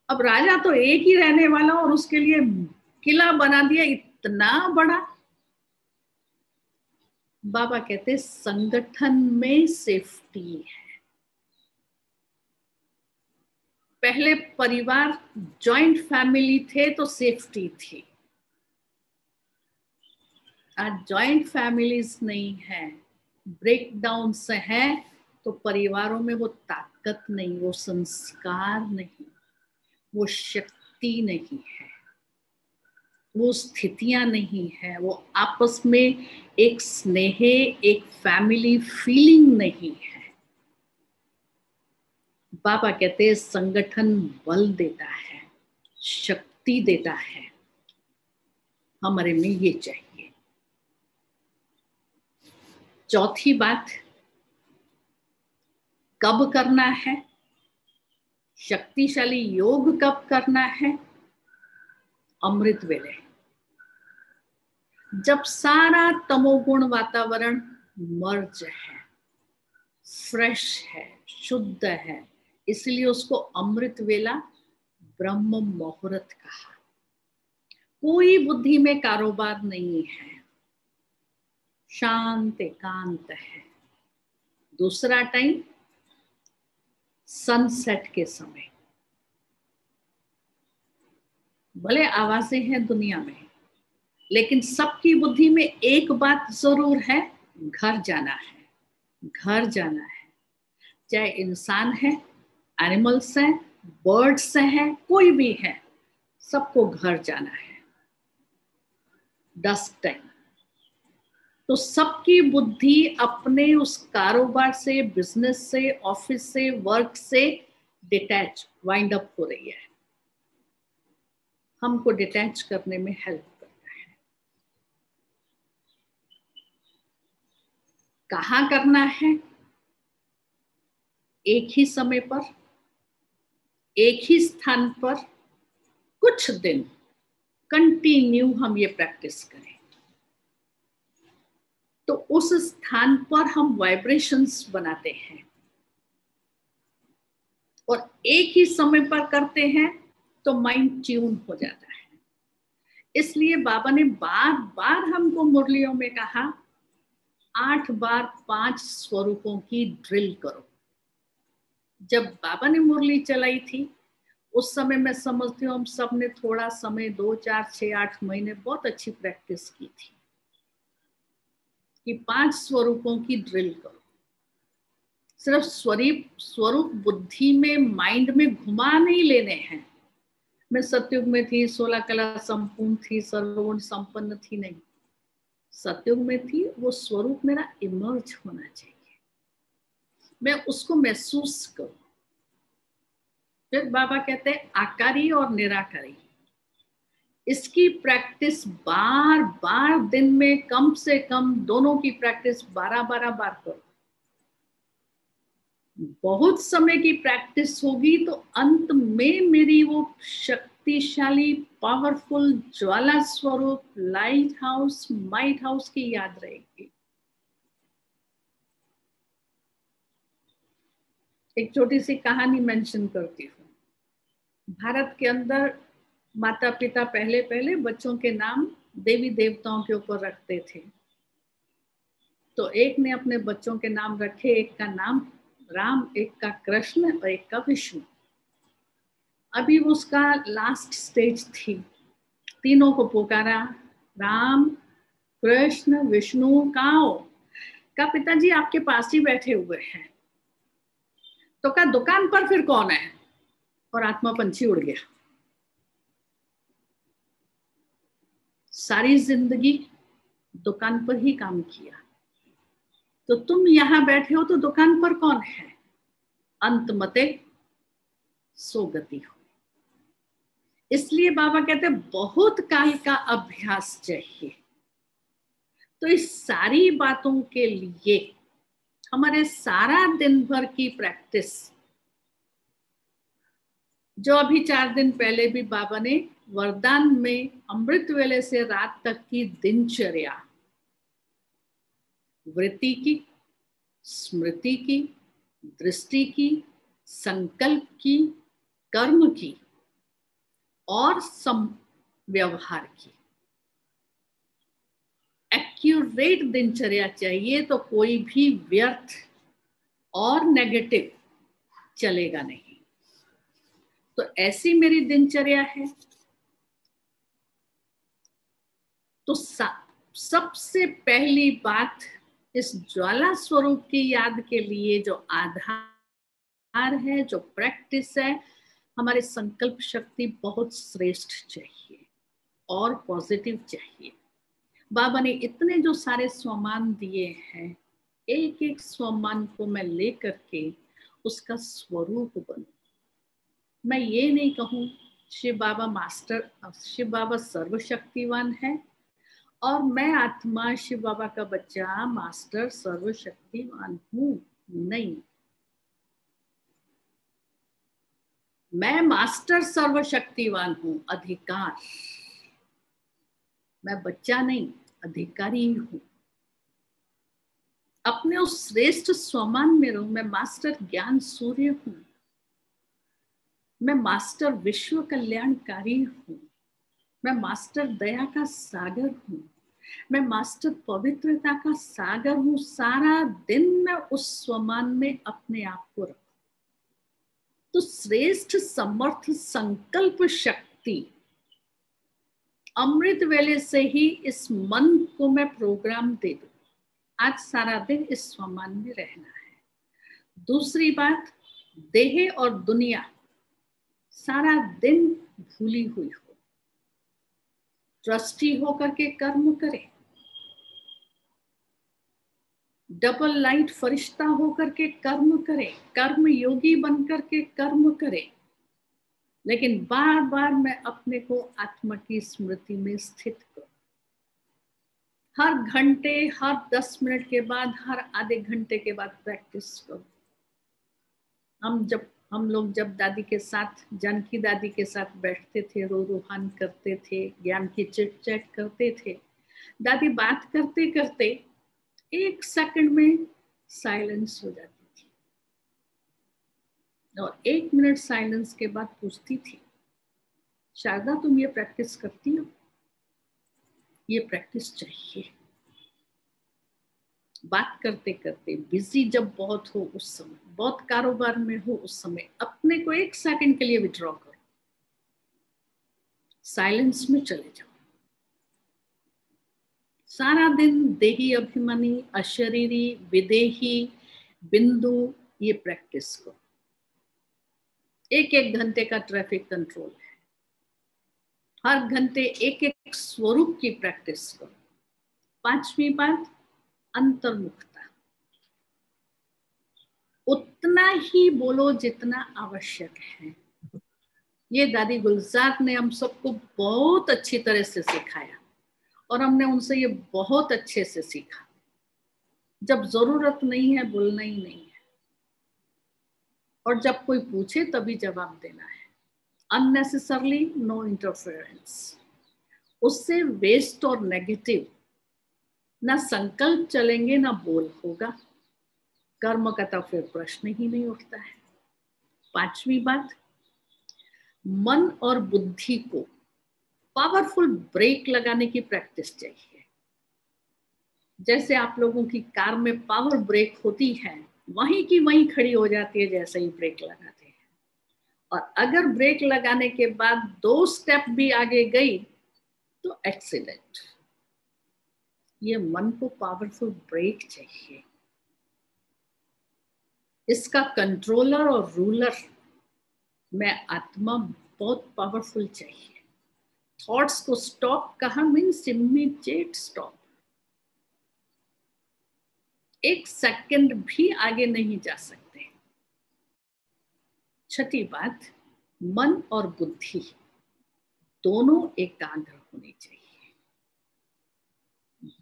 A: अब राजा तो एक ही रहने वाला और उसके लिए किला बना दिया इतना बड़ा। बाबा कहते संगठन में सेफ्टी है। पहले परिवार जॉइंट फैमिली थे तो सेफ्टी थी, आज जॉइंट फैमिलीज नहीं है, ब्रेकडाउन से है, तो परिवारों में वो ताकत नहीं, वो संस्कार नहीं, वो शक्ति नहीं है, वो स्थितियां नहीं है, वो आपस में एक स्नेह, एक फैमिली फीलिंग नहीं है। बाबा कहते हैं संगठन बल देता है, शक्ति देता है, हमारे में ये चाहिए। चौथी बात, कब करना है शक्तिशाली योग, कब करना है? अमृत वेले, जब सारा तमोगुण वातावरण मर्ज है, फ्रेश है, शुद्ध है, इसलिए उसको अमृत वेला, ब्रह्म मुहूर्त कहा। कोई बुद्धि में कारोबार नहीं है, शांत एकांत है। दूसरा टाइम सनसेट के समय, भले आवाजें हैं दुनिया में, लेकिन सबकी बुद्धि में एक बात जरूर है, घर जाना है, घर जाना है। चाहे इंसान है, एनिमल्स हैं, बर्ड्स हैं, कोई भी है, सबको घर जाना है डस्ट टाइम। तो सबकी बुद्धि अपने उस कारोबार से, बिजनेस से, ऑफिस से, वर्क से डिटैच, वाइंड अप हो रही है। हमको डिटैच करने में हेल्प करता है। कहाँ करना है? एक ही समय पर, एक ही स्थान पर, कुछ दिन कंटिन्यू हम ये प्रैक्टिस करें, तो उस स्थान पर हम वाइब्रेशंस बनाते हैं। और एक ही समय पर करते हैं तो माइंड ट्यून हो जाता है। इसलिए बाबा ने बार बार हमको मुरलियों में कहा, 8 बार 5 स्वरूपों की ड्रिल करो। जब बाबा ने मुरली चलाई थी, उस समय मैं समझती हूँ हम सब ने थोड़ा समय, 2, 4, 6, 8 महीने बहुत अच्छी प्रैक्टिस की थी कि 5 स्वरूपों की ड्रिल करो। सिर्फ स्वरूप बुद्धि में, माइंड में घुमा नहीं लेने हैं। मैं सतयुग में थी, 16 कला संपूर्ण थी, सर्वगुण संपन्न थी, नहीं। सतयुग में थी, वो स्वरूप मेरा इमर्ज होना चाहिए, मैं उसको महसूस करूं। फिर बाबा कहते हैं आकारी और निराकारी, इसकी प्रैक्टिस बार बार दिन में कम से कम दोनों की प्रैक्टिस 12-12 बार करो। बहुत समय की प्रैक्टिस होगी तो अंत में मेरी वो शक्तिशाली, पावरफुल ज्वाला स्वरूप, लाइट हाउस, माइट हाउस की याद रहेगी। एक छोटी सी कहानी मेंशन करती हूँ। भारत के अंदर माता पिता पहले बच्चों के नाम देवी देवताओं के ऊपर रखते थे। तो एक ने अपने बच्चों के नाम रखे, एक का नाम राम, एक का कृष्ण और एक का विष्णु। अभी उसका लास्ट स्टेज थी, तीनों को पुकारा, राम कृष्ण विष्णु कहाँ हो? का पिताजी आपके पास ही बैठे हुए हैं। तो का दुकान पर फिर कौन है? और आत्मा पंछी उड़ गया। सारी जिंदगी दुकान पर ही काम किया, तो तुम यहां बैठे हो तो दुकान पर कौन है? अंत मते सो गति हो। इसलिए बाबा कहते बहुत काल का अभ्यास चाहिए। तो इस सारी बातों के लिए हमारे सारा दिन भर की प्रैक्टिस, जो अभी 4 दिन पहले भी बाबा ने वरदान में अमृत वेले से रात तक की दिनचर्या, वृत्ति की, स्मृति की, दृष्टि की, संकल्प की, कर्म की और व्यवहार की एक्यूरेट दिनचर्या चाहिए। तो कोई भी व्यर्थ और नेगेटिव चलेगा नहीं। तो ऐसी मेरी दिनचर्या है। तो सबसे पहली बात, इस ज्वाला स्वरूप की याद के लिए जो आधार है, जो प्रैक्टिस है, हमारे संकल्प शक्ति बहुत श्रेष्ठ चाहिए और पॉजिटिव चाहिए। बाबा ने इतने जो सारे स्वमान दिए हैं, एक एक स्वमान को मैं लेकर के उसका स्वरूप बनूं। मैं ये नहीं कहूं शिव बाबा मास्टर, शिव बाबा सर्वशक्तिवान है और मैं आत्मा शिव बाबा का बच्चा मास्टर सर्वशक्तिवान हूं। नहीं, मैं मास्टर सर्वशक्तिवान हूं, अधिकार। मैं बच्चा नहीं, अधिकारी हूं। अपने उस श्रेष्ठ स्वमान में रहूं। मैं मास्टर ज्ञान सूर्य हूं, मैं मास्टर विश्व कल्याणकारी हूं, मैं मास्टर दया का सागर हूं, मैं मास्टर पवित्रता का सागर हूं। सारा दिन मैं उस स्वमान में अपने आप को रखूं। तो श्रेष्ठ समर्थ संकल्प शक्ति अमृत वेले से ही इस मन को मैं प्रोग्राम दे दूं। आज सारा दिन इस स्वमान में रहना है। दूसरी बात, देह और दुनिया सारा दिन भूली हुई हो, ट्रस्टी होकर के कर्म करे, डबल लाइट फरिश्ता होकर के कर्म करे, कर्म योगी बनकर के कर्म करे, लेकिन बार बार मैं अपने को आत्मा की स्मृति में स्थित करूं। हर घंटे, हर 10 मिनट के बाद, हर आधे घंटे के बाद प्रैक्टिस करो। हम लोग जब दादी के साथ, जानकी दादी के साथ बैठते थे, रूहान करते थे, ज्ञान की चिट चैट करते थे, दादी बात करते करते 1 सेकंड में साइलेंस हो जाती थी और 1 मिनट साइलेंस के बाद पूछती थी, शारदा तुम ये प्रैक्टिस करती हो? ये प्रैक्टिस चाहिए। बात करते करते, बिजी जब बहुत हो उस समय, बहुत कारोबार में हो उस समय, अपने को 1 सेकंड के लिए विड्रॉ करो, साइलेंस में चले जाओ। सारा दिन देही अभिमानी, अशरीरी, विदेही, बिंदु, ये प्रैक्टिस करो। 1-1 घंटे का ट्रैफिक कंट्रोल है। हर घंटे 1-1 स्वरूप की प्रैक्टिस करो। 5वीं बात, अंतर्मुखता। उतना ही बोलो जितना आवश्यक है। ये दादी गुलजार ने हम सबको बहुत अच्छी तरह से सिखाया और हमने उनसे ये बहुत अच्छे से सीखा। जब जरूरत नहीं है बोलना ही नहीं है, और जब कोई पूछे तभी जवाब देना है। Unnecessarily no interference. उससे वेस्ट और नेगेटिव ना संकल्प चलेंगे ना बोल होगा। कर्म का तो फिर प्रश्न ही नहीं उठता है। 5वीं बात, मन और बुद्धि को पावरफुल ब्रेक लगाने की प्रैक्टिस चाहिए। जैसे आप लोगों की कार में पावर ब्रेक होती है, वहीं की वहीं खड़ी हो जाती है जैसे ही ब्रेक लगाते हैं। और अगर ब्रेक लगाने के बाद 2 स्टेप भी आगे गई तो एक्सीडेंट। ये मन को पावरफुल ब्रेक चाहिए। इसका कंट्रोलर और रूलर में आत्मा बहुत पावरफुल चाहिए। थॉट्स को स्टॉप कहा मीन्स इमीडिएट स्टॉप। 1 सेकंड भी आगे नहीं जा सकते। छठी बात, मन और बुद्धि दोनों एकाग्र होनी चाहिए।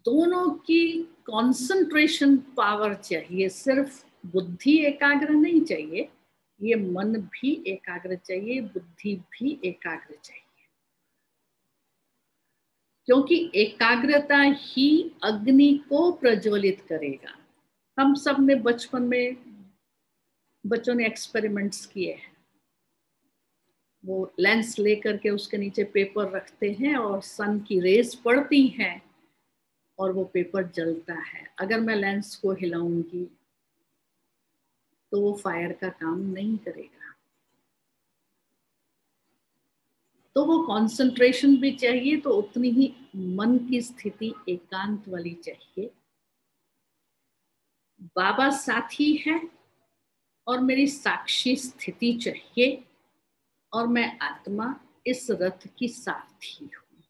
A: दोनों की कंसंट्रेशन पावर चाहिए। सिर्फ बुद्धि एकाग्र नहीं चाहिए, ये मन भी एकाग्र चाहिए, बुद्धि भी एकाग्र चाहिए। क्योंकि एकाग्रता ही अग्नि को प्रज्वलित करेगा। हम सब ने बचपन में बच्चों ने एक्सपेरिमेंट्स किए हैं। वो लेंस लेकर के उसके नीचे पेपर रखते हैं और सन की रेस पड़ती हैं और वो पेपर जलता है। अगर मैं लेंस को हिलाऊंगी तो वो फायर का काम नहीं करेगा। तो वो कंसंट्रेशन भी चाहिए, तो उतनी ही मन की स्थिति एकांत वाली चाहिए। बाबा साथी है और मेरी साक्षी स्थिति चाहिए, और मैं आत्मा इस रथ की सारथी हूं।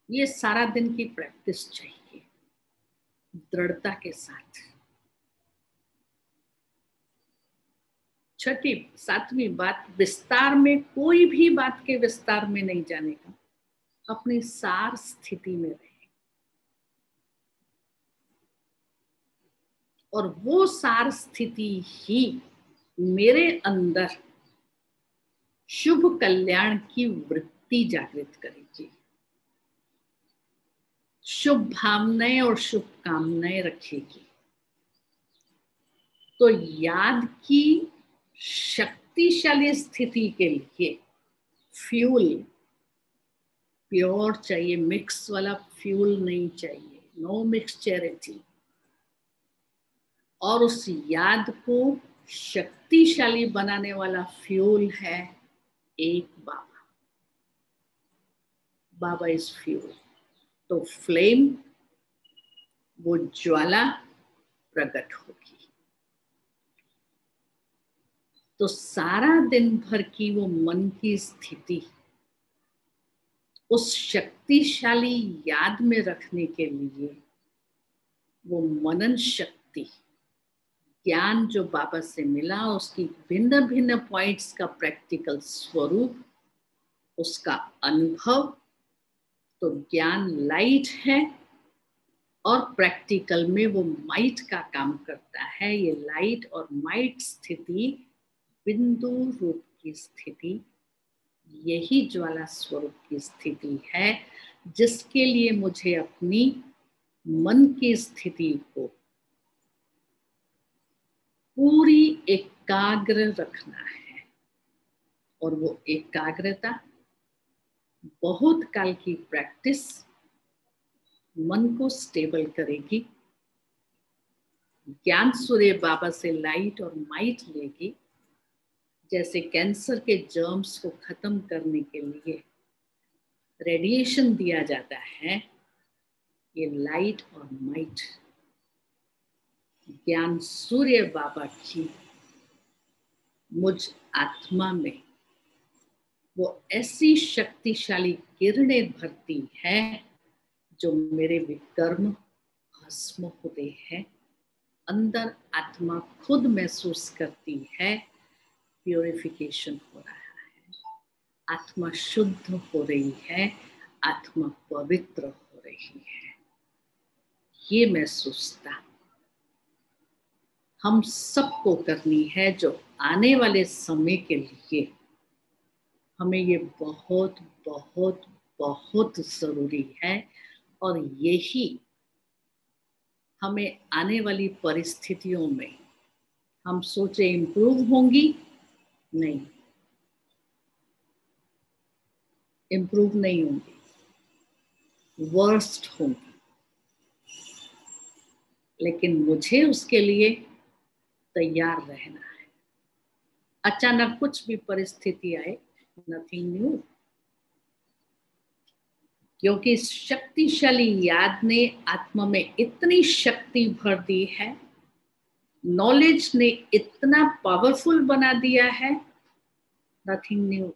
A: ये सारा दिन की प्रैक्टिस चाहिए दृढ़ता के साथ। छठी 7वीं बात, विस्तार में कोई भी बात के विस्तार में नहीं जाने का, अपनी सार स्थिति में रहे। और वो सार स्थिति ही मेरे अंदर शुभ कल्याण की वृत्ति जागृत करेगी। शुभ भावनाएं और शुभ कामनाएं रखेगी। तो याद की शक्तिशाली स्थिति के लिए फ्यूल प्योर चाहिए, मिक्स वाला फ्यूल नहीं चाहिए, नो मिक्सचरिटी। और उस याद को शक्तिशाली बनाने वाला फ्यूल है एक बाबा। बाबा इज फ्यूल। तो फ्लेम, वो ज्वाला प्रकट होगी। तो सारा दिन भर की वो मन की स्थिति उस शक्तिशाली याद में रखने के लिए वो मनन शक्ति, ज्ञान जो बाबा से मिला, उसकी भिन्न भिन्न पॉइंट्स का प्रैक्टिकल स्वरूप, उसका अनुभव। तो ज्ञान लाइट है और प्रैक्टिकल में वो माइट का काम करता है। ये लाइट और माइट स्थिति, बिंदु रूप की स्थिति, यही ज्वाला स्वरूप की स्थिति है, जिसके लिए मुझे अपनी मन की स्थिति को पूरी एकाग्र रखना है। और वो एकाग्रता बहुत काल की प्रैक्टिस मन को स्टेबल करेगी। ज्ञान सूर्य बाबा से लाइट और माइट लेगी। जैसे कैंसर के जर्म्स को खत्म करने के लिए रेडिएशन दिया जाता है, ये लाइट और माइट ज्ञान सूर्य बाबा की मुझ आत्मा में वो ऐसी शक्तिशाली किरणें भरती है जो मेरे विकर्म भस्म होते हैं। अंदर आत्मा खुद महसूस करती है प्यूरिफिकेशन हो रहा है, आत्मा शुद्ध हो रही है, आत्मा पवित्र हो रही है। ये महसूसता हम सबको करनी है, जो आने वाले समय के लिए हमें ये बहुत बहुत बहुत जरूरी है। और यही हमें आने वाली परिस्थितियों में, हम सोचे इम्प्रूव होंगी, नहीं, इम्प्रूव नहीं होंगी, वर्स्ट होंगी। लेकिन मुझे उसके लिए तैयार रहना है। अचानक कुछ भी परिस्थिति आए, नथिंग न्यू, क्योंकि शक्तिशाली याद ने आत्मा में इतनी शक्ति भर दी है, नॉलेज ने इतना पावरफुल बना दिया है, नथिंग न्यू।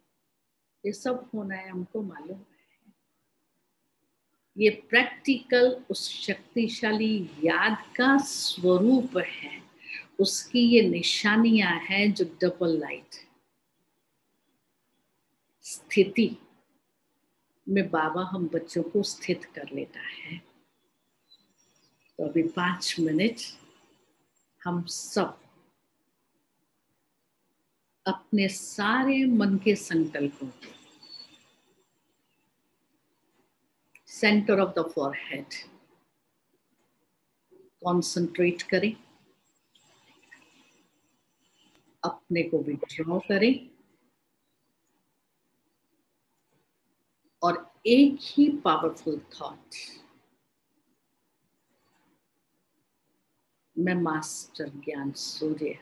A: ये सब होना है, हमको मालूम है। ये प्रैक्टिकल उस शक्तिशाली याद का स्वरूप है, उसकी ये निशानियां हैं जो डबल लाइट स्थिति में बाबा हम बच्चों को स्थित कर लेता है। तो अभी 5 मिनट हम सब अपने सारे मन के संकल्पों को centre of the forehead concentrate करें, अपने को विड्रॉ करें और एक ही पावरफुल थॉट, मैं मास्टर ज्ञान सूर्य,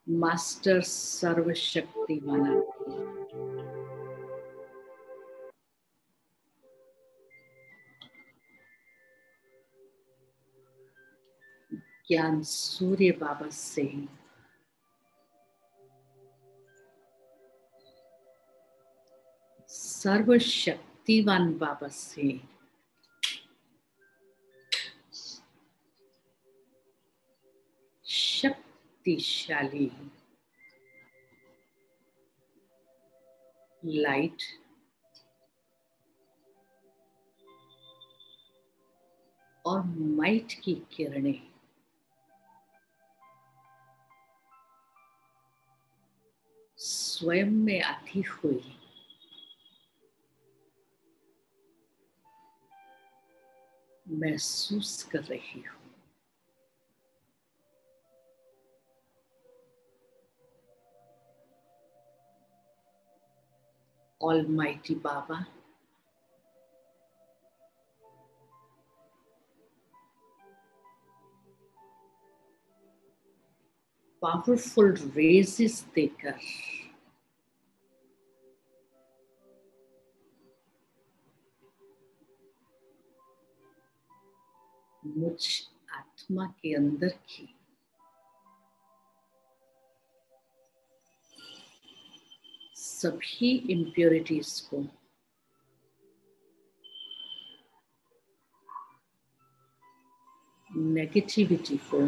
A: मास्टर सर्वशक्तिमान, ज्ञान सूर्य बाबा से सर्वशक्तिवान बाबा से शक्तिशाली लाइट और माइट की किरणें स्वयं में आती हुई महसूस कर रही हूं। ऑलमाइटी बाबा, पावरफुल रेजेस देकर मुझ आत्मा के अंदर की सभी इम्प्योरिटीज को नेगेटिविटी को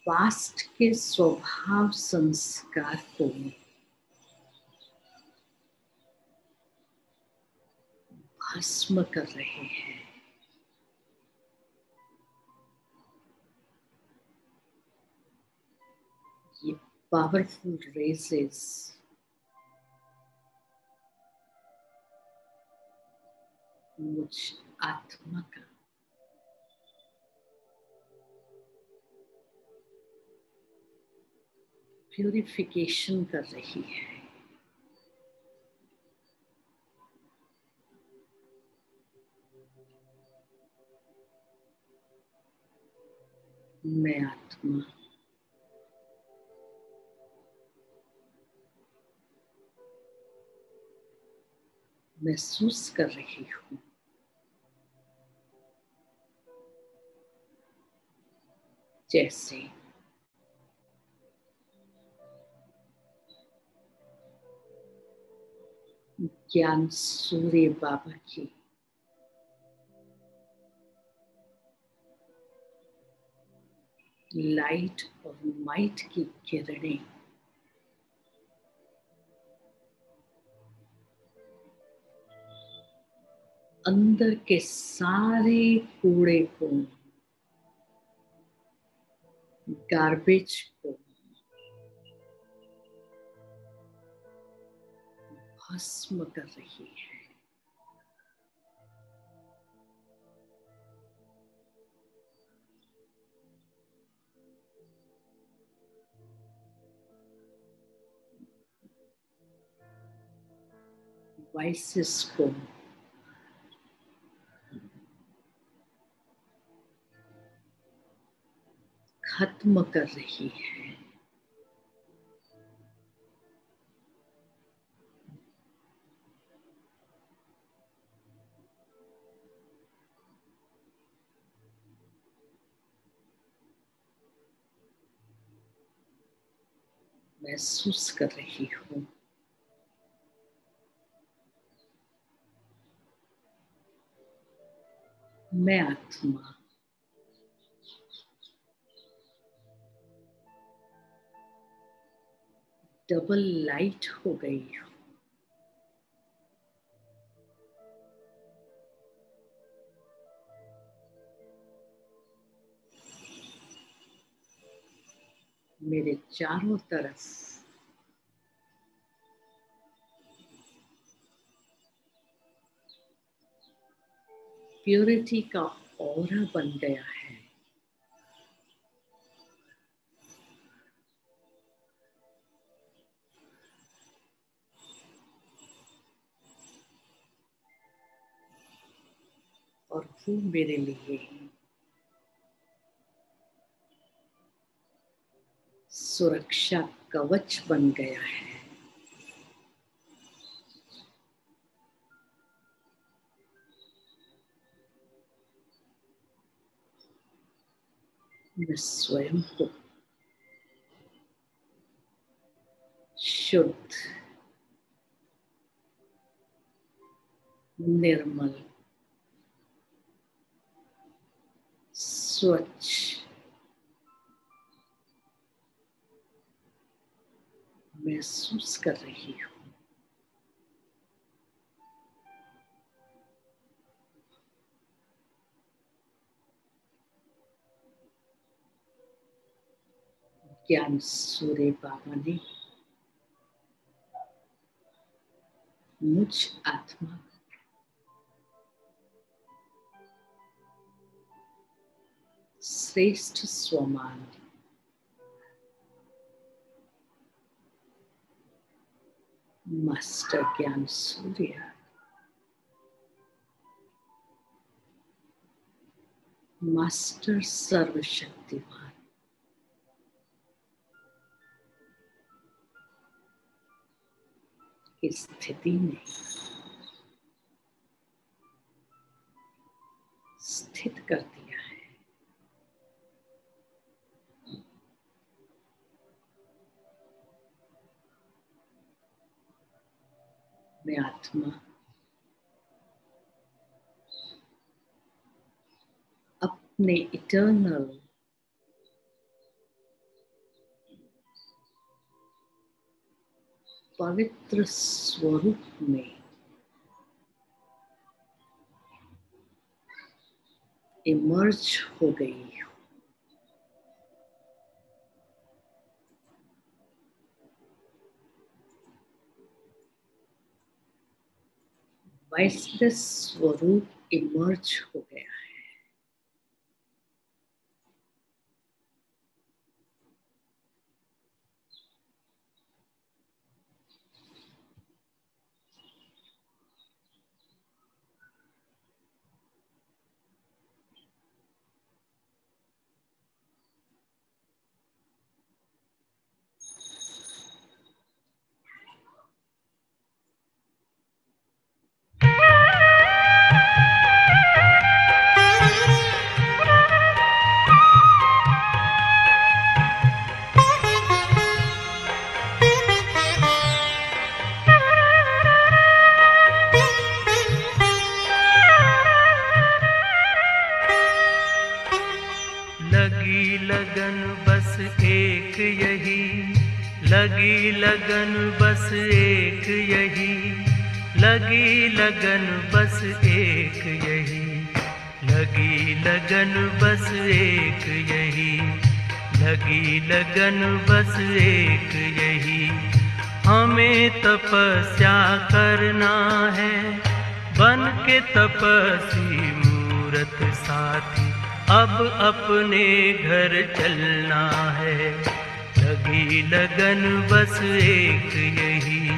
A: पास्ट के स्वभाव संस्कार को भस्म कर रहे हैं। ये पावरफुल रेजेस मुझ आत्मा का प्यूरिफिकेशन कर रही है। मैं आत्मा महसूस कर रही हूं जैसे ज्ञान सूर्य बाबा की लाइट और माइट की किरणें अंदर के सारे कूड़े को, गार्बेज को भस्म कर रही है। वाइसेस को खत्म कर रही है। महसूस कर रही हूँ मैं आत्मा डबल लाइट हो गई हूँ। मेरे चारों तरफ प्योरिटी का ऑरा बन गया है। और वो मेरे लिए सुरक्षा कवच बन गया है। मैं स्वयं को शुद्ध, निर्मल, स्वच्छ महसूस कर रही हूँ। ज्ञान सूर्य बाबा ने मुझ आत्मा श्रेष्ठ स्वमान मास्टर ज्ञान सूर्य, मास्टर सर्वशक्तिमान की स्थिति में स्थित कर दिया है। मैं आत्मा अपने इटर्नल पवित्र स्वरूप में इमर्ज हो गई हूँ। वैश्विक स्वरूप इमर्ज हो गया है।
B: लगी लगन बस एक यही, लगी लगन बस एक यही, लगी लगन बस एक यही, लगी लगन बस एक यही, लगी लगन बस एक यही। हमें तपस्या करना है बन के तपस्वी मूरत साथी, अब अपने घर चलना है। लगी लगन बस एक यही,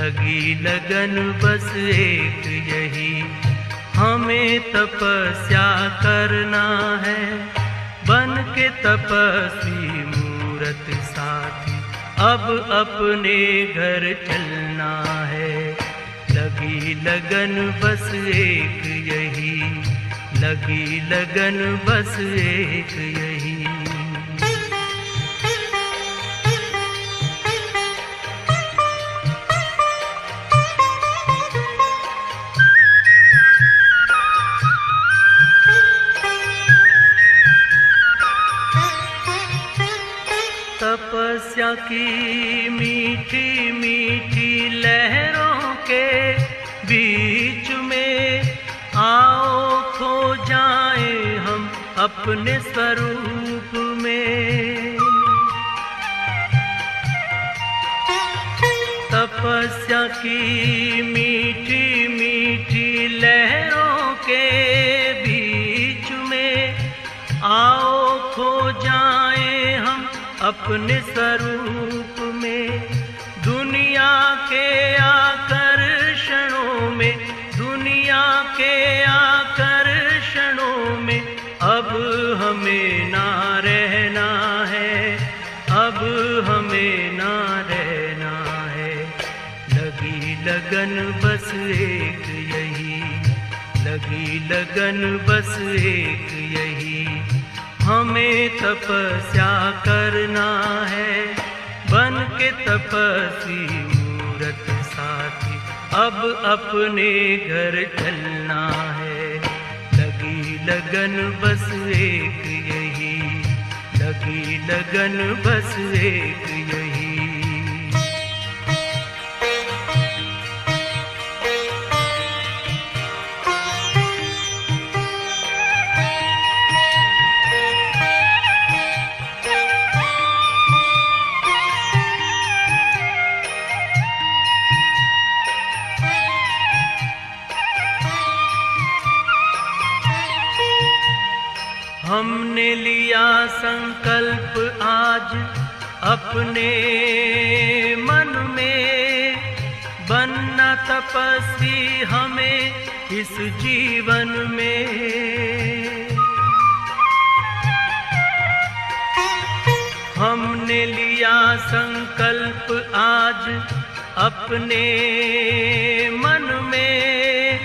B: लगी लगन बस एक यही, हमें तपस्या करना है, बन के तपस्वी मूरत साथी, अब अपने घर चलना है। लगी लगन बस एक यही, लगी लगन बस एक यही। तपस्या की मीठी मीठी लहरों के बीच में आओ खो जाएं हम अपने स्वरूप में। तपस्या की मीठी मीठी लहरों के बीच में आओ खो जाएं हम अपने स्वरूप में। दुनिया के आकर्षणों में, दुनिया के आकर्षणों में अब हमें ना रहना है, अब हमें ना रहना है। लगी लगन बस एक यही, लगी लगन बस एक यही, हमें तपस्या करना है, बन के तपस्वी मूरत साथी, अब अपने घर चलना है। लगी लगन बस एक यही, लगी लगन बस एक यही। हमने लिया संकल्प आज अपने मन में, बनना तपस्वी हमें इस जीवन में। हमने लिया संकल्प आज अपने मन में,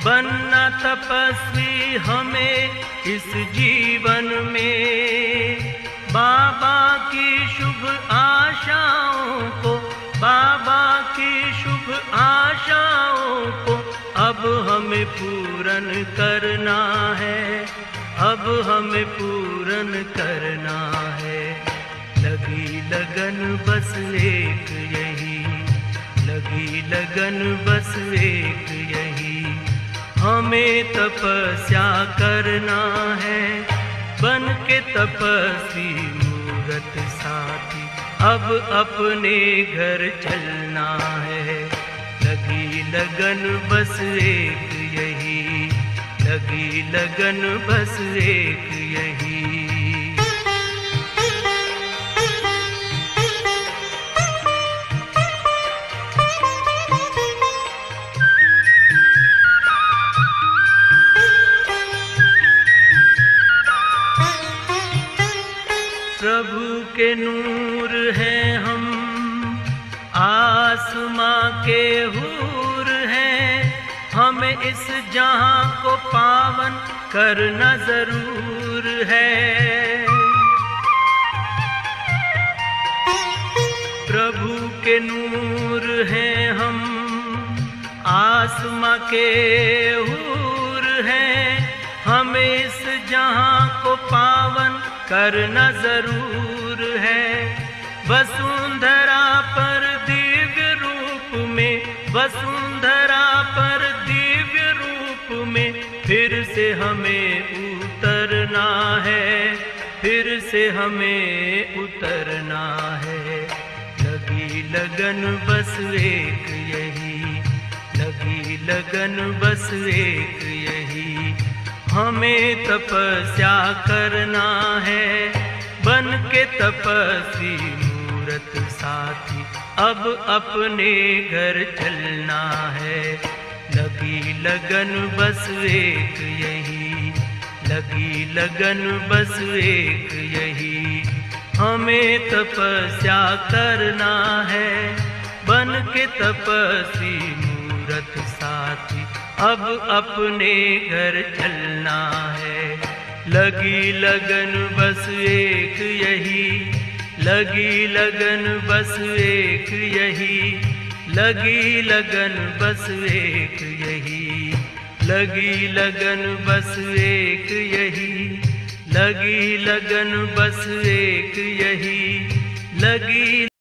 B: बनना तपस्वी हमें इस जीवन में। बाबा की शुभ आशाओं को, बाबा की शुभ आशाओं को अब हमें पूर्ण करना है, अब हमें पूर्ण करना है। लगी लगन बस एक यही, लगी लगन बस एक यही, हमें तपस्या करना है, बन के तपस्वी मूरत साथी, अब अपने घर चलना है। लगी लगन बस एक यही, लगी लगन बस एक यही। प्रभु के नूर हैं हम, आसमां के हूर हैं, हमें इस जहां को पावन करना जरूर है। प्रभु के नूर हैं हम, आसमां के हूर हैं, हमें इस जहां को पावन करना जरूर है। वसुंधरा पर दिव्य रूप में, वसुंधरा पर दिव्य रूप में फिर से हमें उतरना है, फिर से हमें उतरना है। लगी लगन बस एक यही, लगी लगन बस एक यही, हमें तपस्या करना है, बन के तपस्वी मूरत साथी, अब अपने घर चलना है। लगी लगन बस एक यही, लगी लगन बस एक यही, हमें तपस्या करना है। बन के तपस्वी मूरत साथी अब अपने घर चलना है। लगी लगन बस एक यही, लगी लगन बस एक यही, लगी लगन बस एक यही, लगी लगन बस एक यही, लगी लगन बस एक यही, लगी